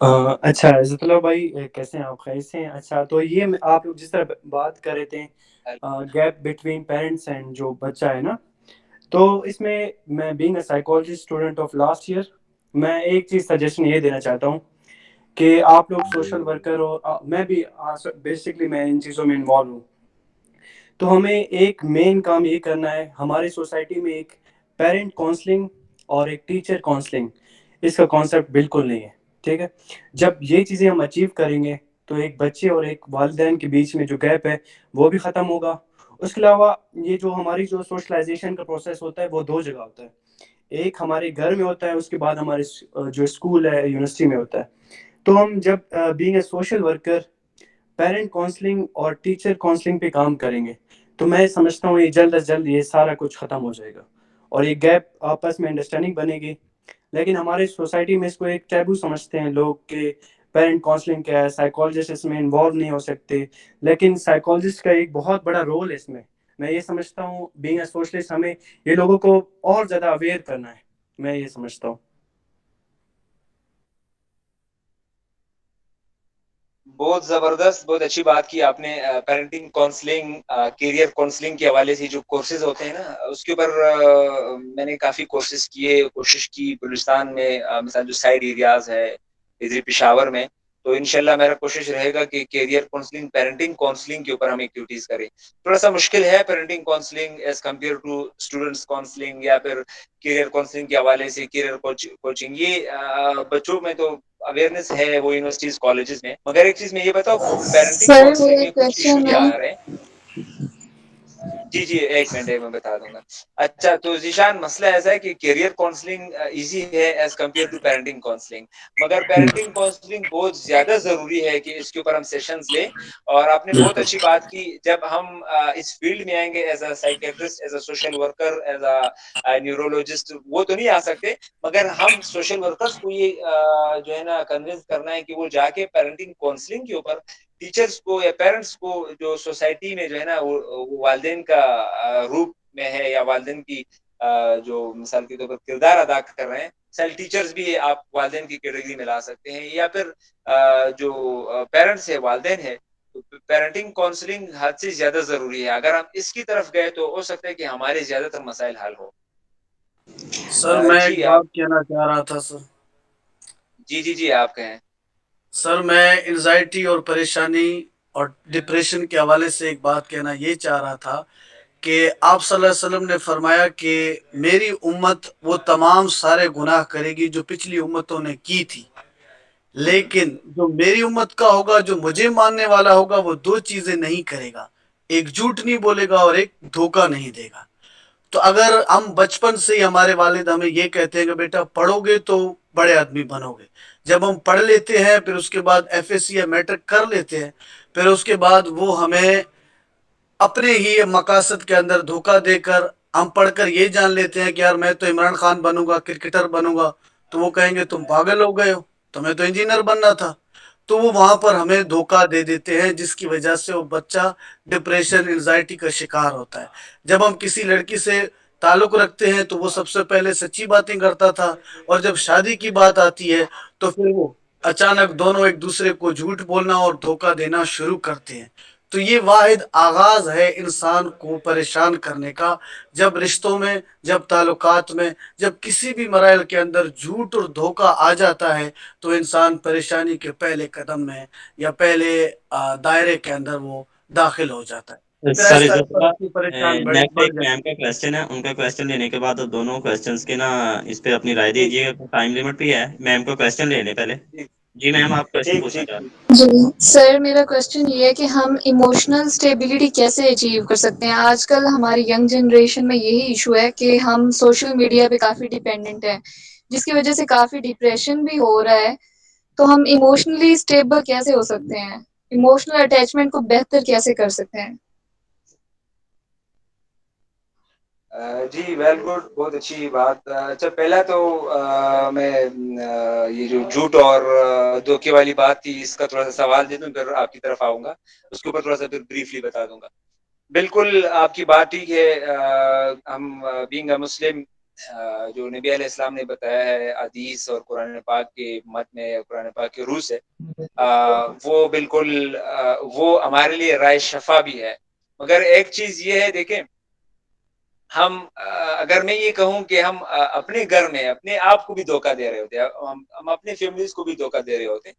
اچھا عزت اللہ بھائی، کیسے ہیں آپ؟ خیر سے ہیں؟ اچھا، تو یہ آپ لوگ جس طرح بات کر رہے تھے گیپ بٹوین پیرنٹس اینڈ جو بچہ ہے نا، تو اس میں being a psychology student of last year, میں ایک چیز سجیشن یہ دینا چاہتا ہوں کہ آپ لوگ سوشل ورکر ہو، میں بھی بیسکلی میں ان چیزوں میں انوالو ہوں، تو ہمیں ایک مین کام یہ کرنا ہے. ہماری سوسائٹی میں ایک پیرنٹ کاؤنسلنگ اور ایک ٹیچر کاؤنسلنگ، اس کا کانسیپٹ بالکل نہیں ہے. ٹھیک ہے، جب یہ چیزیں ہم اچیو کریں گے تو ایک بچے اور ایک والدین کے بیچ میں جو گیپ ہے وہ بھی ختم ہوگا. اس کے علاوہ یہ جو ہماری جو سوشلائزیشن کا پروسیس ہوتا ہے وہ 2 جگہ ہوتا ہے. ایک ہمارے گھر میں ہوتا ہے، اس کے بعد ہمارے جو اسکول ہے یونیورسٹی میں ہوتا ہے. تو ہم جب being a social worker parent counselling اور ٹیچر کاؤنسلنگ پہ کام کریں گے تو میں سمجھتا ہوں یہ جلد از جلد یہ سارا کچھ ختم ہو جائے گا اور یہ گیپ آپس میں انڈرسٹینڈنگ بنے گی. لیکن ہمارے سوسائٹی میں اس کو ایک ٹیبو سمجھتے ہیں لوگ کہ پیرنٹ کاؤنسلنگ کیا ہے، سائیکالوجسٹ اس میں انوالو نہیں ہو سکتے. لیکن سائیکالوجسٹ کا ایک بہت بڑا رول ہے اس میں. میں یہ سمجھتا ہوں بینگ اے سوشلسٹ ہمیں یہ لوگوں کو اور زیادہ اویئر کرنا ہے، میں یہ سمجھتا ہوں. بہت زبردست، بہت اچھی بات کی آپ نے. پیرنٹنگ کاؤنسلنگ، کیریئر کاؤنسلنگ کے حوالے سے جو کورسز ہوتے ہیں نا، اس کے اوپر میں نے کافی کورسز کیے، کوشش کی بلوچستان میں، مثلا جو سائڈ ایریاز ہے ادھر پشاور میں. تو انشاءاللہ میرا کوشش رہے گا کہ کیریئر کاؤنسلنگ، پیرنٹنگ کاؤنسلنگ کے اوپر ہم ایکٹیویٹیز کریں. تھوڑا سا مشکل ہے parenting counselling as compare to students counselling یا پھر کیریئر کاؤنسلنگ کے حوالے سے کیریئر کوچنگ. یہ بچوں میں تو اویئرنیس ہے وہ یونیورسٹیز کالجز میں، مگر ایک چیز میں یہ بتاؤ پیرنٹنگ سر کاؤنسلنگ میرا میں کچھ ایشو کوشچن یہ ہے. آ رہے ہیں. جی ایک منٹ میں بتا دوں گا. اچھا تو ذیشان مسئلہ ایسا ہے کہ کیریئر کاؤنسلنگ ایزی ہے as compare to parenting counselling, مگر پیرنٹنگ کاؤنسلنگ بہت زیادہ ضروری ہے کہ اس کے اوپر ہم سیشنز لیں. اور آپ نے بہت اچھی بات کی، جب ہم اس فیلڈ میں آئیں گے as a psychiatrist, as a social worker, as a neurologist, وہ تو نہیں آ سکتے، مگر ہم سوشل ورکرز کو یہ جو ہے نا کنونس کرنا ہے کہ وہ جا کے پیرنٹنگ کاؤنسلنگ کے اوپر ٹیچرز کو یا پیرنٹس کو جو سوسائٹی میں جو ہے نا وہ والدین کا روپ میں ہے یا والدین کی جو مثال کے طور پر کردار ادا کر رہے ہیں، سیل ٹیچرز بھی آپ والدین کی کیٹیگری میں لا سکتے ہیں، یا پھر جو پیرنٹس ہے، والدین ہے. پیرنٹنگ کاؤنسلنگ حد سے زیادہ ضروری ہے. اگر ہم اس کی طرف گئے تو ہو سکتا ہے کہ ہمارے زیادہ تر مسائل حل ہو. سر میں ایک جی آپ، بات کہنا چاہ رہا تھا سر. جی آپ کہیں. سر میں انزائٹی اور پریشانی اور ڈپریشن کے حوالے سے ایک بات کہنا یہ چاہ رہا تھا کہ آپ صلی اللہ علیہ وسلم نے فرمایا کہ میری امت وہ تمام سارے گناہ کرے گی جو پچھلی امتوں نے کی تھی. لیکن جو میری امت کا ہوگا, جو مجھے ماننے والا ہوگا, وہ دو چیزیں نہیں کرے گا, ایک جھوٹ نہیں بولے گا اور ایک دھوکہ نہیں دے گا. تو اگر ہم بچپن سے ہی ہمارے والد ہمیں یہ کہتے ہیں کہ بیٹا پڑھو گے تو بڑے آدمی بنو گے, جب ہم پڑھ لیتے ہیں پھر اس کے بعد ایف ایس سی یا میٹرک کر لیتے ہیں, پھر اس کے بعد وہ ہمیں اپنے ہی مقاصد کے اندر دھوکہ دے کر, ہم پڑھ کر یہ جان لیتے ہیں کہ یار میں تو عمران خان بنوں گا, کرکٹر بنوں گا, تو وہ کہیں گے تم پاگل ہو گئے ہو, تمہیں تو انجینئر بننا تھا. تو وہ وہاں پر ہمیں دھوکہ دے دیتے ہیں, جس کی وجہ سے وہ بچہ ڈپریشن, انزائٹی کا شکار ہوتا ہے. جب ہم کسی لڑکی سے تعلق رکھتے ہیں تو وہ سب سے پہلے سچی باتیں کرتا تھا, اور جب شادی کی بات آتی ہے تو پھر وہ اچانک دونوں ایک دوسرے کو جھوٹ بولنا اور دھوکہ دینا شروع کرتے ہیں. تو یہ واحد آغاز ہے انسان کو پریشان کرنے کا, جب رشتوں میں, جب تعلقات میں, جب کسی بھی مراحل کے اندر جھوٹ اور دھوکہ آ جاتا ہے تو انسان پریشانی کے پہلے قدم میں یا پہلے دائرے کے اندر وہ داخل ہو جاتا ہے. پھر سر ایسا عزت اللہ, پریشان نیکسٹ بڑھ ایک جاتا میم کا کوشچن ہے, ان کا کوشچن لینے کے بعد دونوں کوشچنس کے نا اس پہ اپنی رائے ٹھیک دیجیے گا, ٹائم لمٹ بھی ہے. میم کو کوشچن لینے پہلے. ٹھیک جی میم آپ کوشچن ٹھیک پوچھنا ٹھیک چاہ رہے ٹھیک. جی سر, میرا کوشچن یہ ہے کہ ہم ایموشنل اسٹیبلٹی کیسے اچیو کر سکتے ہیں. آج کل ہماری ینگ جنریشن میں یہی ایشو ہے کہ ہم سوشل میڈیا پہ کافی ڈیپینڈنٹ ہیں, جس کی وجہ سے کافی ڈپریشن بھی ہو رہا ہے. تو ہم ایموشنلی اسٹیبل کیسے ہو سکتے ہیں, ایموشنل اٹیچمنٹ کو بہتر کیسے کر سکتے ہیں. جی ویل گڈ, بہت اچھی بات. اچھا پہلا تو میں یہ جو جھوٹ اور دھوکے والی بات تھی اس کا تھوڑا سا سوال دے دوں, پھر آپ کی طرف آؤں گا, اس کے اوپر تھوڑا سا پھر بریفلی بتا دوں گا. بالکل آپ کی بات ٹھیک ہے. ہم بینگ اے مسلم, جو نبی علیہ السلام نے بتایا ہے حدیث اور قرآن پاک کے مت میں, قرآن پاک کے روح سے, وہ بالکل وہ ہمارے لیے رائے شفا بھی ہے. مگر ایک چیز یہ ہے, دیکھیں ہم اگر میں یہ کہوں کہ ہم اپنے گھر میں اپنے آپ کو بھی دھوکہ دے رہے ہوتے ہیں, ہم اپنے فیملیز کو بھی دھوکہ دے رہے ہوتے ہیں.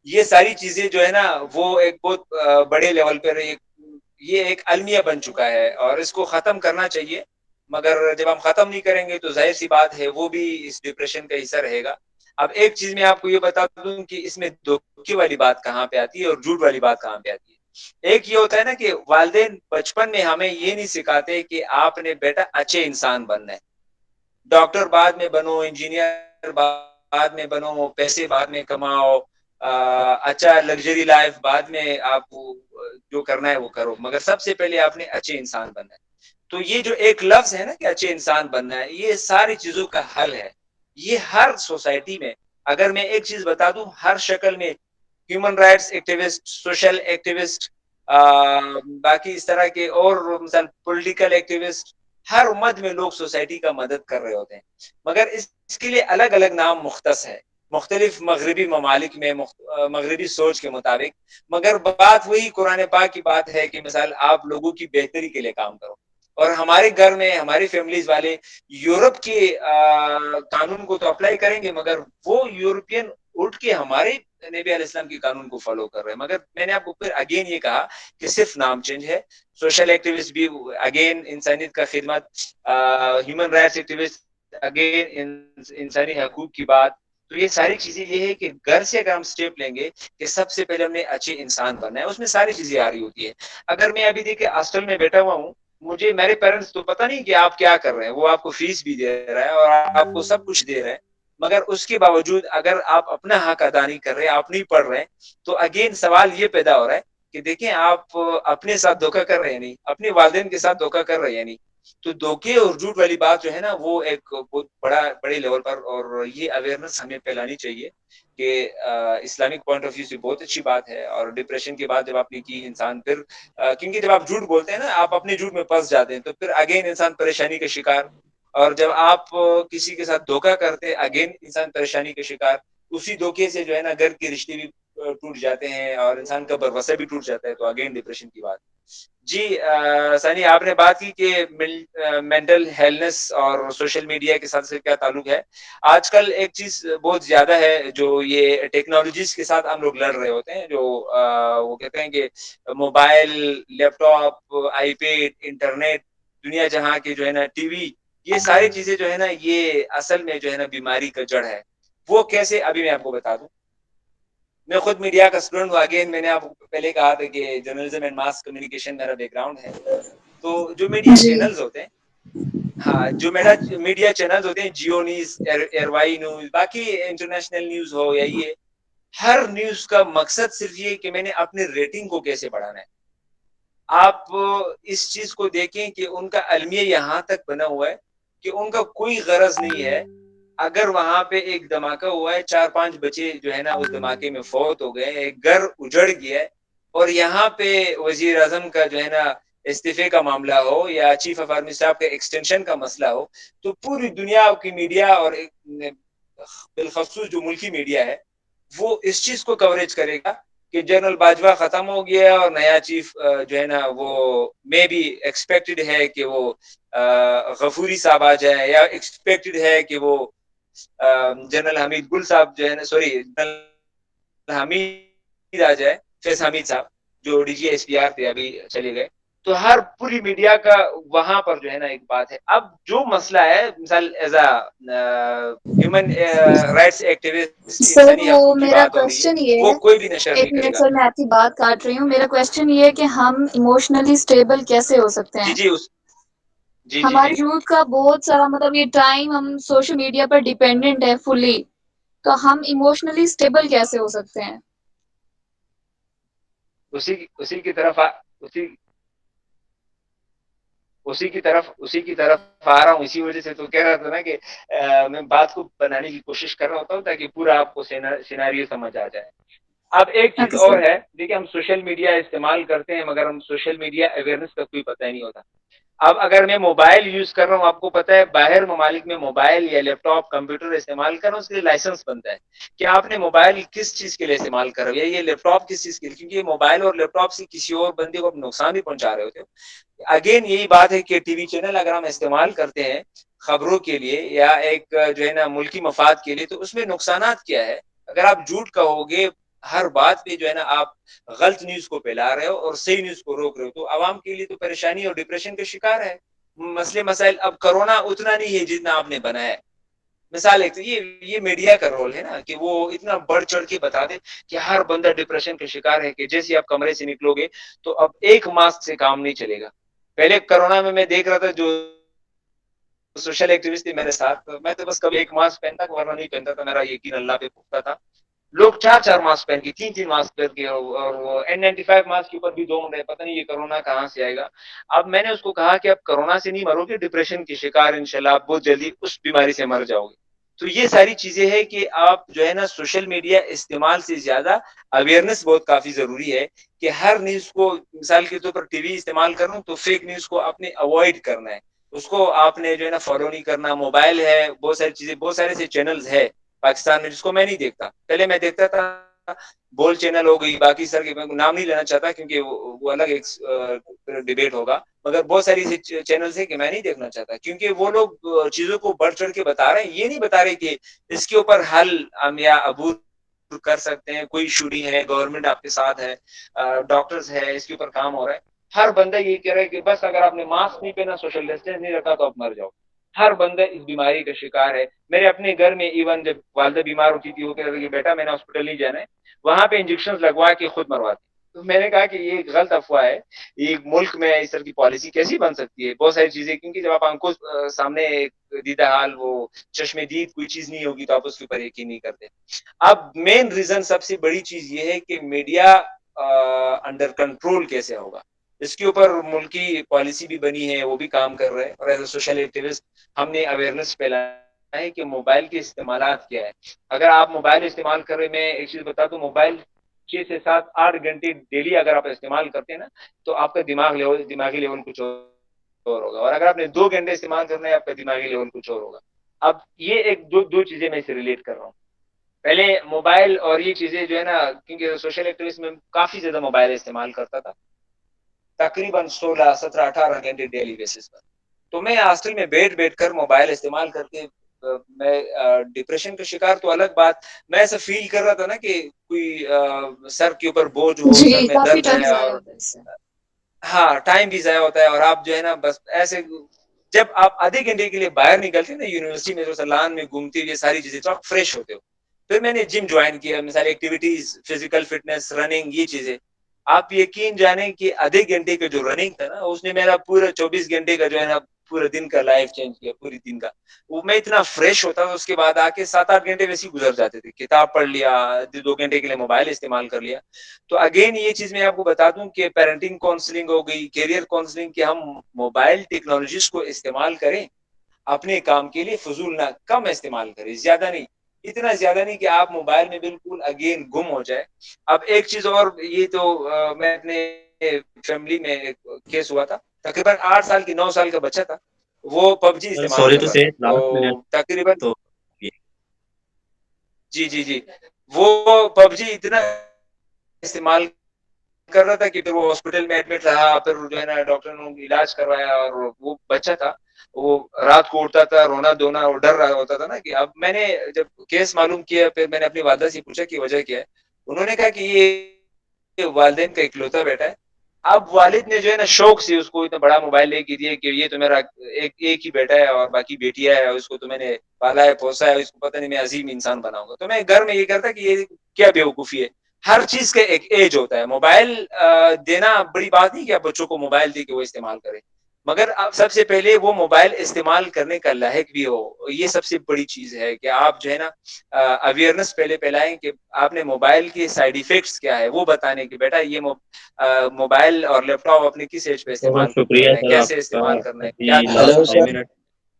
یہ ساری چیزیں جو ہے نا وہ ایک بہت بڑے لیول پر یہ ایک المیہ بن چکا ہے, اور اس کو ختم کرنا چاہیے. مگر جب ہم ختم نہیں کریں گے تو ظاہر سی بات ہے وہ بھی اس ڈپریشن کا حصہ رہے گا. اب ایک چیز میں آپ کو یہ بتا دوں کہ اس میں دھوکے والی بات کہاں پہ آتی ہے اور جھوٹ والی بات کہاں پہ آتی ہے. ایک یہ ہوتا ہے نا کہ والدین بچپن میں ہمیں یہ نہیں سکھاتے کہ آپ نے بیٹا اچھے انسان بننا ہے, ڈاکٹر بعد میں بنو, انجینئر بعد میں بنو, پیسے بعد میں کماؤ, اچھا لگژری لائف بعد میں آپ جو کرنا ہے وہ کرو, مگر سب سے پہلے آپ نے اچھے انسان بننا ہے. تو یہ جو ایک لفظ ہے نا کہ اچھے انسان بننا ہے, یہ ساری چیزوں کا حل ہے. یہ ہر سوسائٹی میں, اگر میں ایک چیز بتا دوں, ہر شکل میں human rights activist, social activist, باقی اس طرح کے اور مثال پولیٹیکل ایکٹیوسٹ, ہر امت میں لوگ سوسائٹی کا مدد کر رہے ہوتے ہیں. مگر اس کے لیے الگ الگ نام مختص ہے مختلف مغربی ممالک میں, مغربی سوچ کے مطابق. مگر بات وہی قرآن پاک کی بات ہے کہ مثال آپ لوگوں کی بہتری کے لیے کام کرو. اور ہمارے گھر میں ہماری فیملیز والے یورپ کے قانون کو تو اپلائی کریں گے, مگر وہ یورپین اٹھ کے ہمارے نبی علیہ السلام کے قانون کو فالو کر رہے ہیں. مگر میں نے آپ کو پھر اگین یہ کہا کہ صرف نام چینج ہے. سوشل ایکٹیوسٹ بھی اگین انسانیت کا خدمت, ہیومن رائٹس ایکٹیوسٹ اگین انسانی حقوق کی بات. تو یہ ساری چیزیں یہ ہے کہ گھر سے اگر ہم اسٹیپ لیں گے کہ سب سے پہلے ہم نے اچھے انسان بننا ہے, اس میں ساری چیزیں آ رہی ہوتی ہے. اگر میں ابھی دیکھیں ہاسٹل میں بیٹھا ہوا ہوں, مجھے میرے پیرنٹس تو پتہ نہیں کہ آپ کیا کر رہے ہیں, وہ آپ کو فیس بھی دے رہا ہے اور آپ کو سب کچھ دے رہے ہیں, مگر اس کے باوجود اگر آپ اپنا حق ادا نہیں کر رہے, آپ نہیں پڑھ رہے, تو اگین سوال یہ پیدا ہو رہا ہے کہ دیکھیں آپ اپنے ساتھ دھوکہ کر رہے ہیں نہیں, اپنے والدین کے ساتھ دھوکہ کر رہے ہیں نہیں. تو دھوکے اور جھوٹ والی بات جو ہے نا وہ ایک بہت بڑے لیول پر, اور یہ اویئرنیس ہمیں پھیلانی چاہیے کہ اسلامک پوائنٹ آف ویو سے بہت اچھی بات ہے. اور ڈپریشن کے بعد جب آپ نے کی انسان پھر کیونکہ جب آپ جھوٹ بولتے ہیں نا, آپ اپنے جھوٹ میں پھنس جاتے ہیں, تو پھر اگین انسان پریشانی کا شکار. اور جب آپ کسی کے ساتھ دھوکہ کرتے, اگین انسان پریشانی کا شکار. اسی دھوکے سے جو ہے نا گھر کے رشتے بھی ٹوٹ جاتے ہیں اور انسان کا بھروسہ بھی ٹوٹ جاتا ہے, تو اگین ڈپریشن کی بات. جی سانی, آپ نے بات کی کہ مینٹل ہیلنس اور سوشل میڈیا کے ساتھ سے کیا تعلق ہے. آج کل ایک چیز بہت زیادہ ہے جو یہ ٹیکنالوجیز کے ساتھ ہم لوگ لڑ رہے ہوتے ہیں, جو وہ کہتے ہیں کہ mobile, laptop, iPad, internet, دنیا جہاں کی جو ہے نا ٹی وی, یہ ساری چیزیں جو ہے نا یہ اصل میں جو ہے نا بیماری کا جڑ ہے. وہ کیسے, ابھی میں آپ کو بتا دوں. میں خود میڈیا کا اسٹوڈنٹ ہوں. اگین میں نے آپ کو پہلے کہا تھا کہ جرنلزم اینڈ ماس کمیونیکیشن میرا بیک گراؤنڈ ہے. تو جو میڈیا جی چینلز ہوتے ہیں, ہاں جو میڈیا چینلز ہوتے ہیں, جیو نیوز, ایروائی نیوز, باقی انٹرنیشنل نیوز ہو یا یہ, ہر نیوز کا مقصد صرف یہ کہ میں نے اپنے ریٹنگ کو کیسے بڑھانا ہے. آپ اس چیز کو دیکھیں کہ ان کا المیہ یہاں تک بنا ہوا ہے کہ ان کا کوئی غرض نہیں ہے اگر وہاں پہ ایک دھماکہ ہوا ہے, 4-5 بچے جو ہے نا اس دھماکے میں فوت ہو گئے, ایک گھر اجڑ گیا ہے, اور یہاں پہ وزیر اعظم کا جو ہے نا استعفے کا معاملہ ہو یا چیف آف آرمی اسٹاف کے ایکسٹینشن کا مسئلہ ہو, تو پوری دنیا کی میڈیا اور بالخصوص جو ملکی میڈیا ہے وہ اس چیز کو کوریج کرے گا کہ جنرل باجوہ ختم ہو گیا اور نیا چیف جو ہے نا وہ میں بھی ایکسپیکٹڈ ہے کہ وہ غفوری صاحب آ جائے, یا ایکسپیکٹڈ ہے کہ وہ جنرل حمید گل صاحب جو ہے نا, سوری جنرل حمید آ جائے, فیض حمید صاحب جو D G I S P R ابھی چلے گئے. تو ہر پوری میڈیا کا وہاں پر جو ہے نا ایک بات ہے. اب جو مسئلہ ہے مثال as a human rights activist, sir انسانی وہ حقوق کی میرا بات ہو رہی ہے, کوشچن یہ وہ ہے, کوئی بھی نشر نہیں ایک کرے منٹ گا. سر میں آپ کی بات کاٹ رہی ہوں. میرا کوشچن یہ ہے کہ ہم ایموشنلی اسٹیبل کیسے ہو سکتے جی ہیں. جی جی جی ہمارے جی یوتھ کا بہت سارا مطلب یہ ٹائم ہم سوشل میڈیا پر ڈیپینڈنٹ ہے فلی, تو ہم ایموشنلی اسٹیبل کیسے ہو سکتے ہیں. اسی کی طرف آ رہا ہوں. اسی وجہ سے تو کہہ رہا تھا نا کہ میں بات کو بنانے کی کوشش کر رہا ہوتا ہوں تاکہ پورا آپ کو سیناریو سمجھ آ جائے. اب ایک چیز اوکے اور سر. ہے, دیکھیے ہم سوشل میڈیا استعمال کرتے ہیں مگر ہم سوشل میڈیا اویئرنیس کا کوئی پتہ ہی نہیں ہوتا. اب اگر میں موبائل یوز کر رہا ہوں, آپ کو پتا ہے باہر ممالک میں موبائل یا لیپ ٹاپ کمپیوٹر استعمال کر رہا ہوں, اس کے لیے لائسنس بنتا ہے کہ آپ نے موبائل کس چیز کے لیے استعمال کر رہے ہو, یا یہ لیپ ٹاپ کس چیز کے لیے, کیونکہ یہ موبائل اور لیپ ٹاپ سے کسی اور بندے کو نقصان بھی پہنچا رہے ہوتے ہو. اگین یہی بات ہے کہ ٹی وی چینل اگر ہم استعمال کرتے ہیں خبروں کے لیے یا ایک جو ہے نا ملکی مفاد کے لیے, تو اس میں نقصانات کیا ہے. اگر آپ جھوٹ کہو گے ہر بات پہ جو ہے نا آپ غلط نیوز کو پھیلا رہے ہو اور صحیح نیوز کو روک رہے ہو, تو عوام کے لیے تو پریشانی اور ڈپریشن کا شکار ہے. مسئلے مسائل, اب کرونا اتنا نہیں ہے جتنا آپ نے بنایا ہے. مثال ایک تو یہ میڈیا کا رول ہے نا کہ وہ اتنا بڑھ چڑھ کے بتا دے کہ ہر بندہ ڈپریشن کا شکار ہے, کہ جیسے آپ کمرے سے نکلو گے تو اب ایک ماسک سے کام نہیں چلے گا. پہلے کرونا میں دیکھ رہا تھا جو سوشل ایکٹیوسٹ تھی میرے ساتھ, میں تو بس کبھی ایک ماسک پہنتا تھا ورنہ نہیں پہنتا تھا. میرا یقین اللہ پہ پختہ تھا. لوگ 4 ماسک پہن کے, 3 ماسک پہن کے, اور وہ N95 ماسک کے اوپر بھی 2 منٹ, پتہ نہیں یہ کرونا کہاں سے آئے گا. اب میں نے اس کو کہا کہ اب کرونا سے نہیں مرو گے, ڈپریشن کی شکار انشاءاللہ آپ بہت جلدی اس بیماری سے مر جاؤ گے. تو یہ ساری چیزیں ہیں کہ آپ جو ہے نا سوشل میڈیا استعمال سے زیادہ اویئرنیس بہت کافی ضروری ہے, کہ ہر نیوز کو, مثال کے طور پر ٹی وی استعمال کر رہا ہوں تو فیک نیوز کو آپ نے اوائڈ کرنا ہے, اس کو آپ نے جو ہے نا فالو نہیں کرنا. موبائل ہے, بہت ساری چیزیں, بہت سارے ایسے چینلز ہے پاکستان میں جس کو میں نہیں دیکھتا. پہلے میں دیکھتا تھا بول چینل ہو گئی, باقی سر کے نام نہیں لینا چاہتا کیونکہ وہ الگ ایک ڈبیٹ ہوگا, مگر بہت ساری ایسی چینلز ہیں کہ میں نہیں دیکھنا چاہتا کیونکہ وہ لوگ چیزوں کو بڑھ چڑھ کے بتا رہے ہیں. یہ نہیں بتا رہے کہ اس کے اوپر حل ہم یا عبور کر سکتے ہیں, کوئی شوٹنگ ہے, گورنمنٹ آپ کے ساتھ ہے, ڈاکٹرز ہے, اس کے اوپر کام ہو رہا ہے. ہر بندہ یہ کہہ رہا ہے کہ بس اگر آپ نے ماسک نہیں پہنا, سوشل ڈسٹینس نہیں رکھا تو آپ مر جاؤ. ہر بندہ اس بیماری کا شکار ہے. میرے اپنے گھر میں ایون جب والدہ بیمار ہوتی تھی, وہ کہہ رہے تھے کہ بیٹا میں نے ہاسپٹل نہیں جانا ہے, وہاں پہ انجیکشن لگوا کے خود مرواتے. تو میں نے کہا کہ یہ ایک غلط افواہ ہے. یہ ملک میں اس طرح کی پالیسی کیسی بن سکتی ہے. بہت ساری چیزیں, کیونکہ جب آپ آنکھوں سامنے دیدہ حال وہ چشمے دید کوئی چیز نہیں ہوگی تو آپ اس کے اوپر یقین نہیں کرتے. اب مین ریزن, سب سے بڑی چیز یہ ہے کہ میڈیا انڈر کنٹرول کیسے ہوگا, اس کے اوپر ملکی پالیسی بھی بنی ہے, وہ بھی کام کر رہے ہیں. اور ایز اے سوشل ایکٹیوسٹ ہم نے اویئرنیس پھیلانا ہے کہ موبائل کے استعمالات کیا ہے. اگر آپ موبائل استعمال کر رہے, میں ایک چیز بتا دوں, موبائل 6 سے 7 8 گھنٹے ڈیلی اگر آپ استعمال کرتے ہیں نا, تو آپ کا دماغی لیول کچھ اور ہوگا. اور اگر آپ نے 2 گھنٹے استعمال کرنا ہے, آپ کا دماغی لیول کچھ اور ہوگا. اب یہ ایک دو چیزیں میں اسے ریلیٹ کر رہا ہوں. پہلے موبائل اور یہ چیزیں جو ہے نا, کیونکہ سوشل ایکٹیوسٹ میں کافی زیادہ موبائل استعمال کرتا تھا, تقریباً 16 17 18 گھنٹے ڈیلی بیسس پر. تو میں ہاسٹل میں بیٹھ کر موبائل استعمال کر کے میں ڈپریشن کا شکار تو الگ بات, میں ایسا فیل کر رہا تھا نا کہ کوئی سر کے اوپر بوجھ ہو, سر جی میں کافی درد ٹائم ہے, ضائع اور ہوتا ہے اس سے. ہاں ٹائم بھی ضائع ہوتا ہے. اور آپ جو ہے نا بس ایسے, جب آپ آدھے گھنٹے کے لیے باہر نکلتے ہیں نا یونیورسٹی میں, جو لان میں گھومتے ہوئے ساری چیزیں, تو آپ فریش ہوتے ہو. پھر میں نے جم جوائن کیا, مثال ایکٹیویٹیز, فزیکل فٹنس, رننگ, یہ چیزیں. آپ یقین جانیں کہ آدھے گھنٹے کا جو رننگ تھا نا, اس نے میرا پورا 24 گھنٹے کا جو ہے نا پورے دن کا لائف چینج کیا, پوری دن کا. وہ میں اتنا فریش ہوتا تھا, اس کے بعد آ کے 7-8 گھنٹے ویسے ہی گزر جاتے تھے, کتاب پڑھ لیا, 2 گھنٹے کے لیے موبائل استعمال کر لیا. تو اگین یہ چیز میں آپ کو بتا دوں کہ پیرنٹنگ کاؤنسلنگ ہو گئی, کیریئر کاؤنسلنگ, کہ ہم موبائل ٹیکنالوجیز کو استعمال کریں اپنے کام کے لیے, فضول نہ, کم استعمال کریں, زیادہ نہیں, اتنا زیادہ نہیں کہ آپ موبائل میں بالکل اگین گم ہو جائے. اب ایک چیز اور, یہ تو میں اپنے فیملی میں ایک کیس ہوا تھا, تقریباً 8 سال کی 9 سال کا بچہ تھا, وہ پب جی استعمال سوری کر ٹو رہا سے تھا. لاسٹ منٹ تو تقریباً تو جی وہ پب جی اتنا استعمال کر رہا تھا کہ پھر وہ ہاسپٹل میں ایڈمٹ رہا, پھر جو ہے نا ڈاکٹر نے علاج کروایا, اور وہ بچہ تھا وہ رات کو اٹھتا تھا, رونا دھونا, اور ڈر رہا ہوتا تھا نا. کہ اب میں نے جب کیس معلوم کیا, پھر میں نے اپنی والدہ سے پوچھا کہ وجہ کیا ہے. انہوں نے کہا کہ یہ والدین کا اکلوتا بیٹا ہے. اب والد نے جو ہے نا شوق سے اس کو اتنا بڑا موبائل لے کے دیا کہ یہ تو میرا ایک ہی بیٹا ہے, اور باقی بیٹیاں ہے, اس کو تو میں نے پالا ہے, پوسا ہے, اس کو پتہ نہیں میں عظیم انسان بناؤں گا. تو میں گھر میں یہ کرتا کہ یہ کیا بیوقوفی ہے. ہر چیز کا ایک ایج ہوتا ہے. موبائل دینا بڑی بات نہیں کہ آپ بچوں کو موبائل دے کے وہ استعمال کریں, مگر آپ سب سے پہلے وہ موبائل استعمال کرنے کا لاحق بھی ہو. یہ سب سے بڑی چیز ہے کہ آپ جو ہے نا اویئرنیس پہلے پھیلائیں کہ آپ نے موبائل کے سائیڈ ایفیکٹس کیا ہے, وہ بتانے کہ بیٹا یہ موبائل اور لیپ ٹاپ اپنے کس ایج پہ بہت استعمال شکریہ کرنا ہے, سر آپ کیسے کا. استعمال کرنا ہے, کیا ابھی کرنا لاسٹ ہے. Hello 5 sir. Minute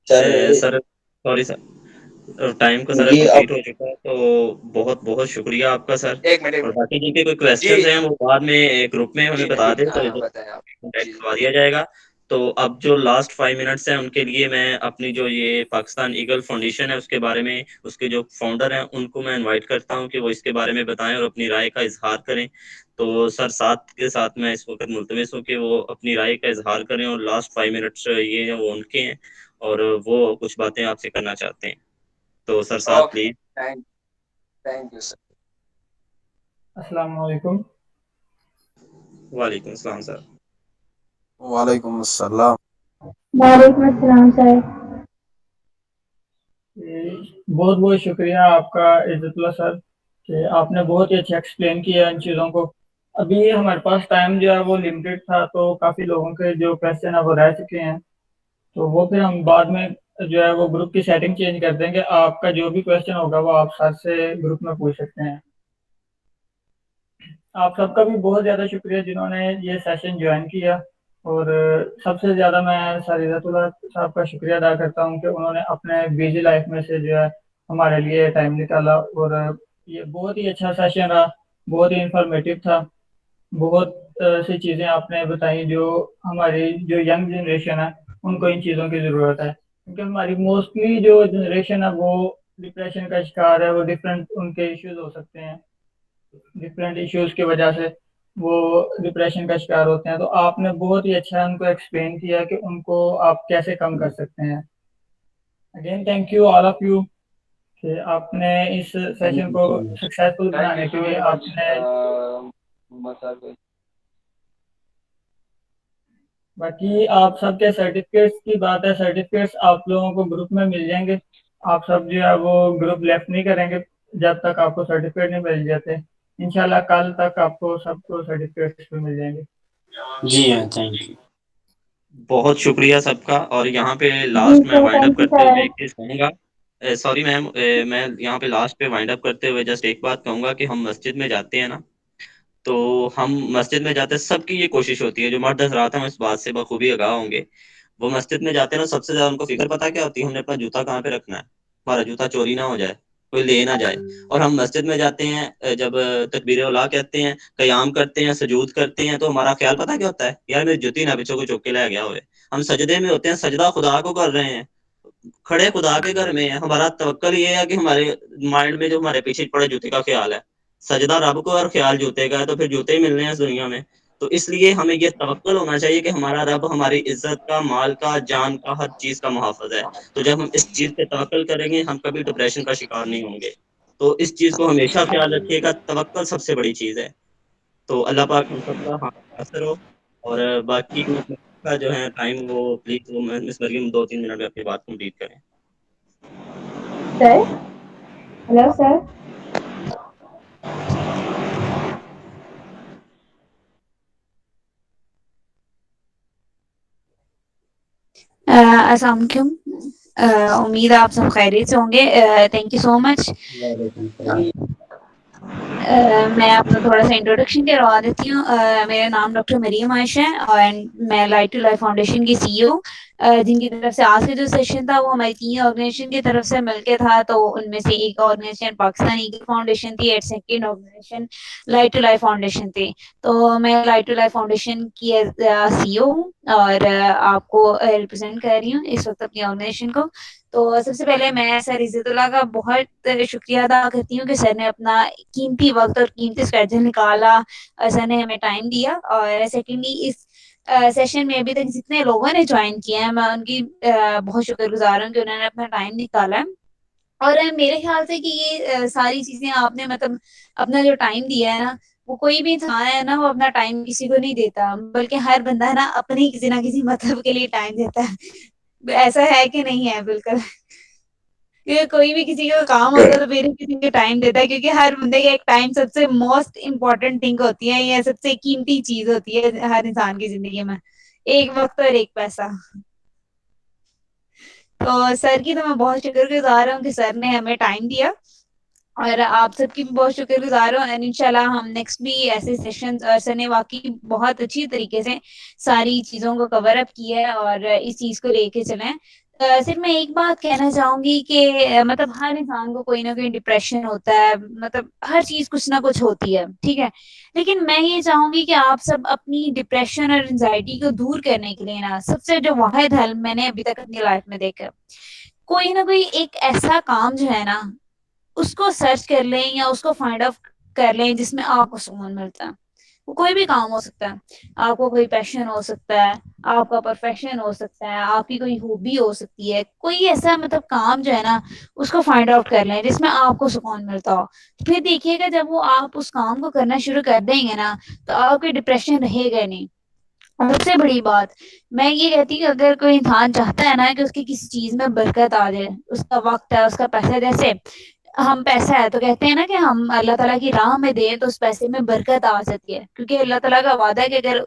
sir sir sorry sir, time کا سر جی اب کمپلیٹ ہو چکا ہے. تو بہت بہت شکریہ آپ کا سر. ایک منٹ اور باقی جن کے کوئی جی کویسچنز ہیں وہ بعد میں گروپ میں ہمیں جی بتا دیں, تو ہاں بتائیں آپ. کانٹیکٹ جی کروا دیا جائے گا. تو اب جو لاسٹ 5 منٹس ہیں ان کے لیے میں اپنی جو یہ پاکستان ایگل فاؤنڈیشن ہے اس کے بارے میں, اس کے جو فاؤنڈر ہیں ان کو میں انوائٹ کرتا ہوں کہ وہ اس کے بارے میں بتائیں اور اپنی رائے کا اظہار کریں. تو سر ساتھ کے ساتھ میں اس وقت ملتمس ہوں کہ وہ اپنی رائے کا اظہار کریں, اور لاسٹ 5 منٹس یہ ہیں وہ ان کے ہیں, اور وہ کچھ باتیں آپ سے کرنا چاہتے ہیں. تو سر ساتھ okay, please. Thank you sir. السلام علیکم. وعلیکم السلام سر. وعلیکم السلام. وعلیکم السلام سر. بہت بہت شکریہ آپ کا عزت اللہ سر, کہ آپ نے بہت ہی اچھا ایکسپلین کیا ان چیزوں کو. ابھی ہمارے پاس ٹائم جو ہے وہ لمیٹڈ تھا, تو کافی لوگوں کے جو کویسچن ہیں وہ رہ چکے ہیں, تو وہ پھر ہم بعد میں جو ہے وہ گروپ کی سیٹنگ چینج کر دیں گے. آپ کا جو بھی کویسچن ہوگا وہ آپ سر سے گروپ میں پوچھ سکتے ہیں. آپ سب کا بھی بہت زیادہ شکریہ جنہوں نے یہ سیشن جوائن کیا, اور سب سے زیادہ میں سر عزت اللہ صاحب کا شکریہ ادا کرتا ہوں کہ انہوں نے اپنے بیزی لائف میں سے جو ہے ہمارے لیے ٹائم نکالا. اور یہ بہت ہی اچھا سیشن رہا, بہت ہی انفارمیٹیو تھا. بہت سی چیزیں آپ نے بتائیں جو ہماری جو ینگ جنریشن ہے ان کو ان چیزوں کی ضرورت ہے, کیونکہ ہماری موسٹلی جو جنریشن ہے وہ ڈپریشن کا شکار ہے. وہ ڈفرینٹ ان کے ایشوز ہو سکتے ہیں, ڈفرینٹ ایشوز کی وجہ سے وہ ڈپریشن کا شکار ہوتے ہیں. تو آپ نے بہت ہی اچھا ان کو ایکسپلین کیا کہ ان کو آپ کیسے کم کر سکتے ہیں. Again thank you all of you کہ آپ نے اس سیشن کو سکسیسفل تھینک بنانے یو کے سو لیے ویری آپ مچ نے. محمد صاحب. باقی آپ سب کے سرٹیفکیٹس کی بات ہے, سرٹیفکیٹس آپ لوگوں کو گروپ میں مل جائیں گے. آپ سب جو ہے وہ گروپ لیفٹ نہیں کریں گے جب تک آپ کو سرٹیفکیٹ نہیں مل جاتے. انشاءاللہ کل تک آپ کو سب کو سرٹیفکیٹس مل جائیں گے. جی ہاں, تھینک یو. بہت شکریہ سب کا. اور یہاں پہ جی لاسٹ میں سر, وائنڈ اپ تھینک یو کرتے سر. ہوئے ایک چیز کہوں گا. سوری میم, میں یہاں پہ لاسٹ پہ وائنڈ اپ کرتے ہوئے جسٹ ایک بات کہوں گا کہ ہم مسجد میں جاتے ہیں نا, تو ہم مسجد میں جاتے ہیں, سب کی یہ کوشش ہوتی ہے, جو مرد حضرات ہیں اس بات سے بخوبی آگاہ ہوں گے. وہ مسجد میں جاتے ہیں نا, سب سے زیادہ ان کو فکر پتہ کیا ہوتی ہے, ہم نے اپنا جوتا کہاں پہ رکھنا ہے, ہمارا جوتا چوری نہ ہو جائے, کوئی لے نہ جائے. اور ہم مسجد میں جاتے ہیں, جب تکبیر اولا کہتے ہیں, قیام کرتے ہیں, سجود کرتے ہیں, تو ہمارا خیال پتہ کیا ہوتا ہے, یار میری جوتی نہ پیچھے کو چوک کے لے گیا ہوئے. ہم سجدے میں ہوتے ہیں, سجدہ خدا کو کر رہے ہیں, کھڑے خدا کے گھر میں ہیں. ہمارا توکل یہ ہے کہ ہمارے مائنڈ میں جو ہمارے پیچھے پڑے جوتے کا خیال ہے, سجدہ رب کو اور خیال جوتے کا ہے, تو پھر جوتے ہی ملنے ہیں اس دنیا میں. تو اس لیے ہمیں یہ توکل ہونا چاہیے کہ ہمارا رب ہماری عزت کا, مال کا, جان کا, ہر چیز کا محافظ ہے. تو جب ہم اس چیز پہ توکل کریں گے, ہم کبھی ڈپریشن کا شکار نہیں ہوں گے. تو اس چیز کو ہمیشہ خیال رکھیے گا, توکل سب سے بڑی چیز ہے. تو اللہ پاک ہم سب کا حاصل ہو. اور باقی کا جو ہے ٹائم وہ پلیز وہ مس مریم 2-3 منٹ میں اپنی بات کمپلیٹ کریں. سر, ہلو سر. السلام علیکم. امید آپ سب خیریت سے ہوں گے. تھینک یو سو مچ. میں اپنا تھوڑا سا انٹروڈکشن کروا دیتی ہوں. میرا نام ڈاکٹر مریم عائشہ ہے اور میں لائٹ ٹو لائف فاؤنڈیشن کی سی ای او جن کی طرف سے آج کا جو سیشن تھا وہ ہماری 3 آرگنائزیشن کی طرف سے مل کے تھا. تو ان میں سے ایک آرگنائزیشن پاکستان ایگل فاؤنڈیشن تھی اور second organisation light to life foundation تھی. تو میں لائٹ ٹو لائف فاؤنڈیشن کی سی ای او ہوں اور آپ کو ریپرزینٹ کر رہی ہوں اس وقت اپنی آرگنائزیشن کو. تو سب سے پہلے میں سر عزت اللہ کا بہت شکریہ ادا کرتی ہوں کہ سر نے اپنا قیمتی وقت اور قیمتی اسکیجول نکالا, سر نے ہمیں ٹائم دیا. اور سیکنڈلی اس سیشن میں ابھی تک جتنے لوگوں نے جوائن کیا ہے میں ان کی بہت شکر گزار ہوں کہ انہوں نے اپنا ٹائم نکالا ہے. اور میرے خیال سے کہ یہ ساری چیزیں آپ نے مطلب اپنا جو ٹائم دیا ہے نا, وہ کوئی بھی انسان ہے نا وہ اپنا ٹائم کسی کو نہیں دیتا, بلکہ ہر بندہ ہے نا اپنی کسی نہ کسی مطلب کے لیے ٹائم دیتا ہے. ایسا ہے کہ نہیں ہے؟ بالکل. کیونکہ کوئی بھی کسی کا کام ہوتا ہے تو پھر کسی کو ٹائم دیتا ہے, کیونکہ ہر بندے کا ایک ٹائم سب سے موسٹ امپورٹنٹ تھنگ ہوتی ہے, یہ سب سے قیمتی چیز ہوتی ہے ہر انسان کی زندگی میں, ایک وقت اور ایک پیسہ. تو سر کی تو میں بہت شکر گزار ہوں کہ سر نے ہمیں ٹائم دیا, اور آپ سب کی بھی بہت شکر گزار ہوں. اینڈ انشاءاللہ ہم نیکسٹ بھی ایسے سیشنز, اور سر نے واقعی بہت اچھی طریقے سے ساری چیزوں کو کور اپ کیا ہے اور اس چیز کو لے کے چلیں. صرف میں ایک بات کہنا چاہوں گی کہ مطلب ہر انسان کو کوئی نہ کوئی ڈپریشن ہوتا ہے, مطلب ہر چیز کچھ نہ کچھ ہوتی ہے, ٹھیک ہے. لیکن میں یہ چاہوں گی کہ آپ سب اپنی ڈپریشن اور انزائٹی کو دور کرنے کے لیے نا سب سے جو واحد حل میں نے ابھی تک اپنی لائف میں دیکھا, کوئی نہ کوئی ایک ایسا کام جو ہے نا اس کو سرچ کر لیں یا اس کو فائنڈ آؤٹ کر لیں جس میں آپ کو سکون ملتا ہے. وہ کوئی بھی کام ہو سکتا ہے, آپ کو کوئی پیشن ہو سکتا ہے, آپ کا پروفیشن ہو سکتا ہے, آپ کی کوئی ہابی ہو سکتی ہے, کوئی ایسا مطلب کام جو ہے نا اس کو فائنڈ آؤٹ کر لیں جس میں آپ کو سکون ملتا ہو. پھر دیکھیے گا جب وہ آپ اس کام کو کرنا شروع کر دیں گے نا تو آپ کوئی ڈپریشن رہے گا نہیں. اور سب سے بڑی بات میں یہ کہتی ہوں کہ اگر کوئی انسان چاہتا ہے نا کہ اس کی کسی چیز میں برکت آ جائے, اس کا وقت ہے, اس کا پیسہ, جیسے ہم پیسہ ہے تو کہتے ہیں نا کہ ہم اللہ تعالیٰ کی راہ میں دیں تو اس پیسے میں برکت آ سکتی ہے, کیونکہ اللہ تعالیٰ کا وعدہ ہے کہ اگر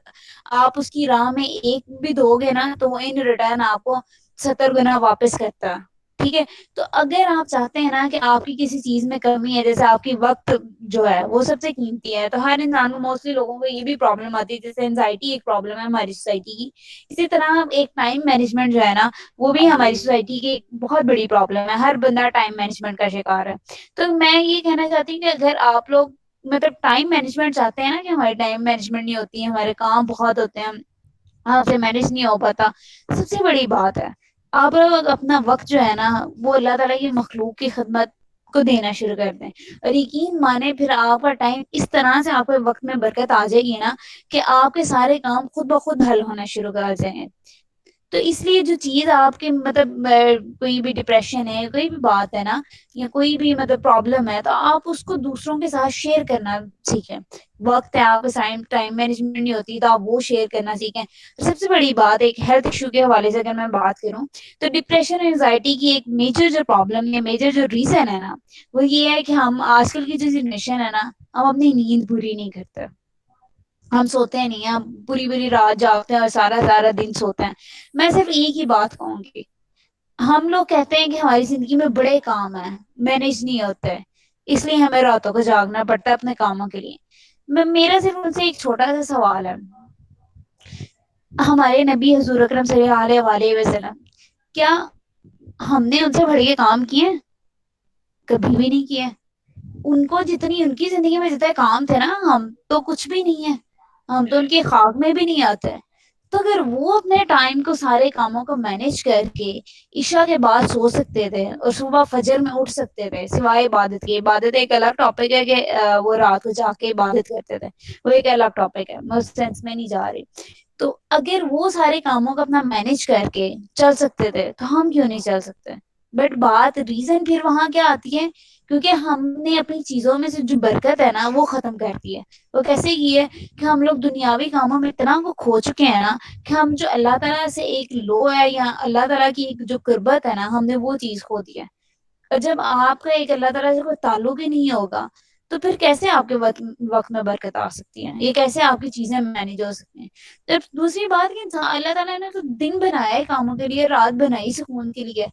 آپ اس کی راہ میں ایک بھی دو گے نا تو وہ ان ریٹرن آپ کو 70 گنا واپس کرتا ہے, ٹھیک ہے. تو اگر آپ چاہتے ہیں نا کہ آپ کی کسی چیز میں کمی ہے, جیسے آپ کی وقت جو ہے وہ سب سے قیمتی ہے, تو ہر انسان کو موسٹلی لوگوں کو یہ بھی پرابلم آتی ہے, جیسے اینزائٹی ایک پرابلم ہے ہماری سوسائٹی کی, اسی طرح ایک ٹائم مینجمنٹ جو ہے نا وہ بھی ہماری سوسائٹی کی ایک بہت بڑی پرابلم ہے. ہر بندہ ٹائم مینجمنٹ کا شکار ہے. تو میں یہ کہنا چاہتی ہوں کہ اگر آپ لوگ مطلب ٹائم مینجمنٹ چاہتے ہیں نا کہ ہمارے ٹائم مینجمنٹ نہیں ہوتی ہے, ہمارے کام بہت ہوتے ہیں, آپ سے مینج نہیں ہو پاتا, سب سے بڑی بات ہے آپ لوگ اپنا وقت جو ہے نا وہ اللہ تعالیٰ کی مخلوق کی خدمت کو دینا شروع کر دیں. اور یقین مانے پھر آپ کا ٹائم اس طرح سے آپ کے وقت میں برکت آ جائے گی نا کہ آپ کے سارے کام خود بخود حل ہونا شروع کر جائیں گے. تو اس لیے جو چیز آپ کے مطلب کوئی بھی ڈپریشن ہے, کوئی بھی بات ہے نا, یا کوئی بھی مطلب پرابلم ہے, تو آپ اس کو دوسروں کے ساتھ شیئر کرنا سیکھیں. وقت ہے آپ کا ٹائم مینجمنٹ نہیں ہوتی تو آپ وہ شیئر کرنا سیکھیں. سب سے بڑی بات ایک ہیلتھ ایشو کے حوالے سے اگر میں بات کروں تو ڈپریشن اور انزائٹی کی ایک میجر جو پرابلم ہے, میجر جو ریزن ہے نا وہ یہ ہے کہ ہم آج کل کی جو جنریشن ہے نا ہم اپنی نیند پوری نہیں کرتے, ہم سوتے نہیں ہیں, ہم پوری پوری رات جاگتے ہیں اور سارا سارا دن سوتے ہیں. میں صرف ایک ہی بات کہوں گی, ہم لوگ کہتے ہیں کہ ہماری زندگی میں بڑے کام ہیں, مینج نہیں ہوتے, اس لیے ہمیں راتوں کو جاگنا پڑتا ہے اپنے کاموں کے لیے. میرا صرف ان سے ایک چھوٹا سا سوال ہے, ہمارے نبی حضور اکرم صلی اللہ علیہ وسلم کیا ہم نے ان سے بڑھ کے کام کیے؟ کبھی بھی نہیں کیے. ان کو جتنی ان کی زندگی میں جتنے کام تھے نا ہم تو کچھ بھی نہیں ہے, ہم تو ان کے خواب میں بھی نہیں آتے. تو اگر وہ اپنے ٹائم کو سارے کاموں کو مینج کر کے عشاء کے بعد سو سکتے تھے اور صبح فجر میں اٹھ سکتے تھے, سوائے عبادت کی, عبادت ایک الگ ٹاپک ہے کہ وہ رات کو جا کے عبادت کرتے تھے, وہ ایک الگ ٹاپک ہے, میں اس سینس میں نہیں جا رہی. تو اگر وہ سارے کاموں کو اپنا مینج کر کے چل سکتے تھے تو ہم کیوں نہیں چل سکتے؟ بٹ بات ریزن پھر وہاں کیا آتی ہے, کیونکہ ہم نے اپنی چیزوں میں سے جو برکت ہے نا وہ ختم کر دی ہے. وہ کیسے کی ہے کہ ہم لوگ دنیاوی کاموں میں اتنا کو کھو چکے ہیں نا کہ ہم جو اللہ تعالیٰ سے ایک لو ہے یا اللہ تعالیٰ کی ایک جو قربت ہے نا ہم نے وہ چیز کھو دی ہے. اور جب آپ کا ایک اللہ تعالیٰ سے کوئی تعلق ہی نہیں ہوگا تو پھر کیسے آپ کے وقت میں برکت آ سکتی ہے؟ یہ کیسے آپ کی چیزیں مینیج ہو سکتی ہیں؟ تو دوسری بات کہ اللہ تعالیٰ نے تو دن بنایا ہے کاموں کے لیے، رات بنائی سکون کے لیے.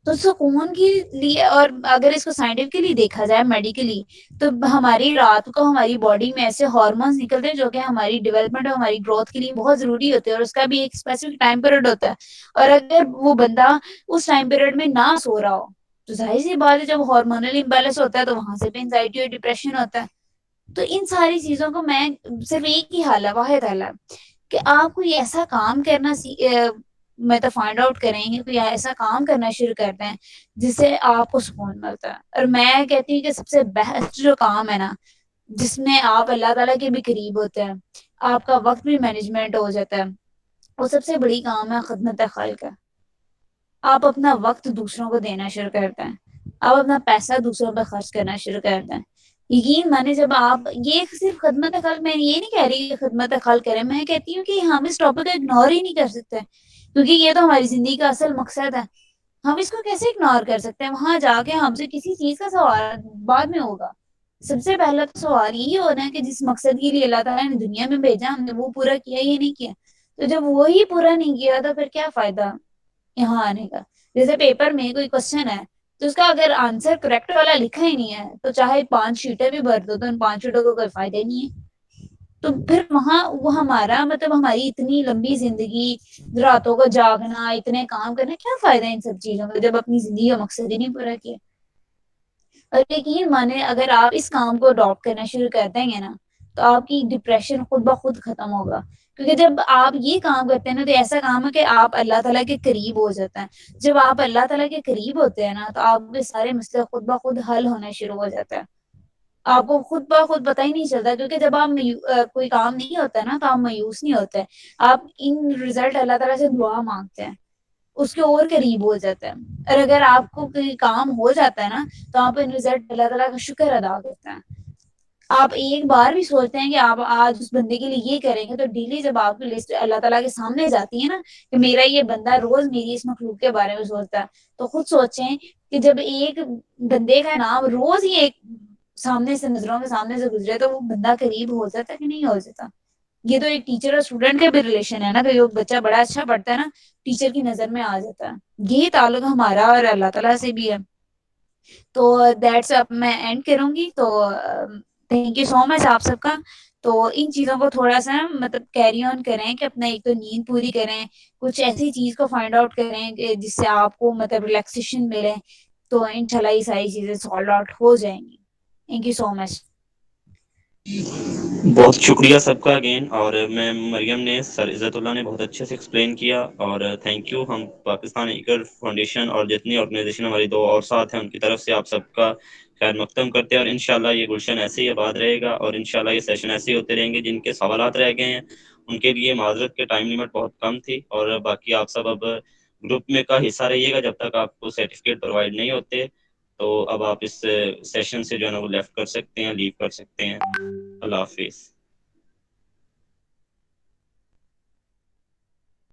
تو سکون کے لیے، اور اگر اس کو سائنٹیفکلی دیکھا جائے میڈیکلی، تو ہماری رات کو ہماری باڈی میں ایسے ہارمونس نکلتے ہیں جو کہ ہماری ڈیولپمنٹ اور ہماری گروتھ کے لیے بہت ضروری ہوتے ہیں، اور اس کا بھی ایک اسپیسیفک ٹائم پیریڈ ہوتا ہے. اور اگر وہ بندہ اس ٹائم پیریڈ میں نہ سو رہا ہو تو ظاہر سی بات ہے جب ہارمونل امبیلنس ہوتا ہے تو وہاں سے بھی انزائٹی اور ڈپریشن ہوتا ہے. تو ان ساری چیزوں کو میں صرف ایک ہی حل ہے، واحد حل ہے کہ آپ کوئی ایسا کام کرنا میں تو فائنڈ آؤٹ کریں گے، کوئی ایسا کام کرنا شروع کرتے ہیں جس سے آپ کو سکون ملتا ہے. اور میں کہتی ہوں کہ سب سے بیسٹ جو کام ہے نا، جس میں آپ اللہ تعالیٰ کے بھی قریب ہوتے ہیں، آپ کا وقت بھی مینجمنٹ ہو جاتا ہے، وہ سب سے بڑی کام ہے خدمت خلق کا. آپ اپنا وقت دوسروں کو دینا شروع کرتے ہیں، آپ اپنا پیسہ دوسروں پہ خرچ کرنا شروع کرتے ہیں. یقین مانے جب آپ یہ صرف خدمت خلق، میں یہ نہیں کہہ رہی کہ خدمت خلق کریں، میں کہتی ہوں کہ ہم اس ٹاپک کو اگنور ہی نہیں کر سکتے، کیونکہ یہ تو ہماری زندگی کا اصل مقصد ہے. ہم اس کو کیسے اگنور کر سکتے ہیں؟ وہاں جا کے ہم سے کسی چیز کا سوال بعد میں ہوگا. سب سے پہلا تو سوال یہی ہونا ہے کہ جس مقصد کے لیے اللہ تعالیٰ نے دنیا میں بھیجا ہم نے وہ پورا کیا یا نہیں کیا. تو جب وہی پورا نہیں کیا تو پھر کیا فائدہ یہاں آنے کا؟ جیسے پیپر میں کوئی کوشچن ہے تو اس کا اگر آنسر کریکٹ والا لکھا ہی نہیں ہے تو چاہے 5 شیٹیں بھی بھر دو تو ان 5 شیٹوں کو کوئی فائدہ ہی نہیں ہے. تو پھر وہاں وہ ہمارا مطلب ہماری اتنی لمبی زندگی، راتوں کو جاگنا، اتنے کام کرنا، کیا فائدہ ان سب چیزوں کا جب اپنی زندگی کا مقصد ہی نہیں پورا کیا. اور یقین مانے اگر آپ اس کام کو اڈاپٹ کرنا شروع کر دیں گے نا تو آپ کی ڈپریشن خود بخود ختم ہوگا. کیونکہ جب آپ یہ کام کرتے ہیں نا تو ایسا کام ہے کہ آپ اللہ تعالیٰ کے قریب ہو جاتا ہے. جب آپ اللہ تعالیٰ کے قریب ہوتے ہیں نا تو آپ کے سارے مسئلے خود بخود حل ہونا شروع ہو جاتا ہے. آپ کو خود بخود پتہ ہی نہیں چلتا، کیونکہ جب آپ کوئی کام نہیں ہوتا نا تو آپ مایوس نہیں ہوتے، آپ ان رزلٹ اللہ تعالیٰ سے دعا مانگتے ہیں، اس کے اور قریب ہو جاتا ہے. اور اگر آپ کو کوئی کام ہو جاتا ہے نا تو آپ ان رزلٹ اللہ تعالیٰ کا شکر ادا کرتے ہیں. آپ ایک بار بھی سوچتے ہیں کہ آپ آج اس بندے کے لیے یہ کریں گے تو ڈیلی جب آپ کی لسٹ اللہ تعالیٰ کے سامنے جاتی ہے نا کہ میرا یہ بندہ روز میری اس مخلوق کے بارے میں سوچتا ہے، تو خود سوچیں کہ جب ایک بندے کا نام روز ہی ایک سامنے سے نظروں کے سامنے سے گزرے تو وہ بندہ قریب ہو جاتا کہ نہیں ہو جاتا. یہ تو ایک ٹیچر اور اسٹوڈنٹ کا بھی ریلیشن ہے نا کہ جو بچہ بڑا اچھا پڑھتا ہے نا ٹیچر کی نظر میں آ جاتا ہے. یہی تعلق ہمارا اور اللہ تعالیٰ سے بھی ہے. تو دیٹس اب میں اینڈ کروں گی. تو تھینک یو سو مچ آپ سب کا. تو ان چیزوں کو تھوڑا سا مطلب کیری آن کریں کہ اپنا ایک تو نیند پوری کریں، کچھ ایسی چیز کو فائنڈ آؤٹ کریں کہ جس سے آپ کو مطلب ریلیکسیشن ملے، تو انشاءاللہ یہ ساری چیزیں سالو آؤٹ ہو جائیں گی. تھینک یو سو مچ. بہت شکریہ سب کا اگین. اور میں مریم نے، سر عزت اللہ نے بہت اچھے سے ایکسپلین کیا، اور تھینک یو. ہم پاکستان ایگر فاؤنڈیشن اور جتنی آرگنائزیشن ہماری 2 اور ساتھ ہیں ان کی طرف سے آپ سب کا خیر مقدم کرتے ہیں. اور انشاءاللہ یہ گلشن ایسے ہی آباد رہے گا، اور انشاءاللہ یہ سیشن ایسے ہی ہوتے رہیں گے. جن کے سوالات رہ گئے ہیں ان کے لیے معذرت کہ ٹائم لیمٹ بہت کم تھی، اور باقی آپ سب اب گروپ میں کا حصہ رہیے گا جب تک آپ کو سرٹیفکیٹ پرووائڈ نہیں ہوتے. تو اب آپ اس سیشن سے جو ہے نا وہ لیفٹ کر سکتے ہیں، لیو کر سکتے ہیں. اللہ حافظ.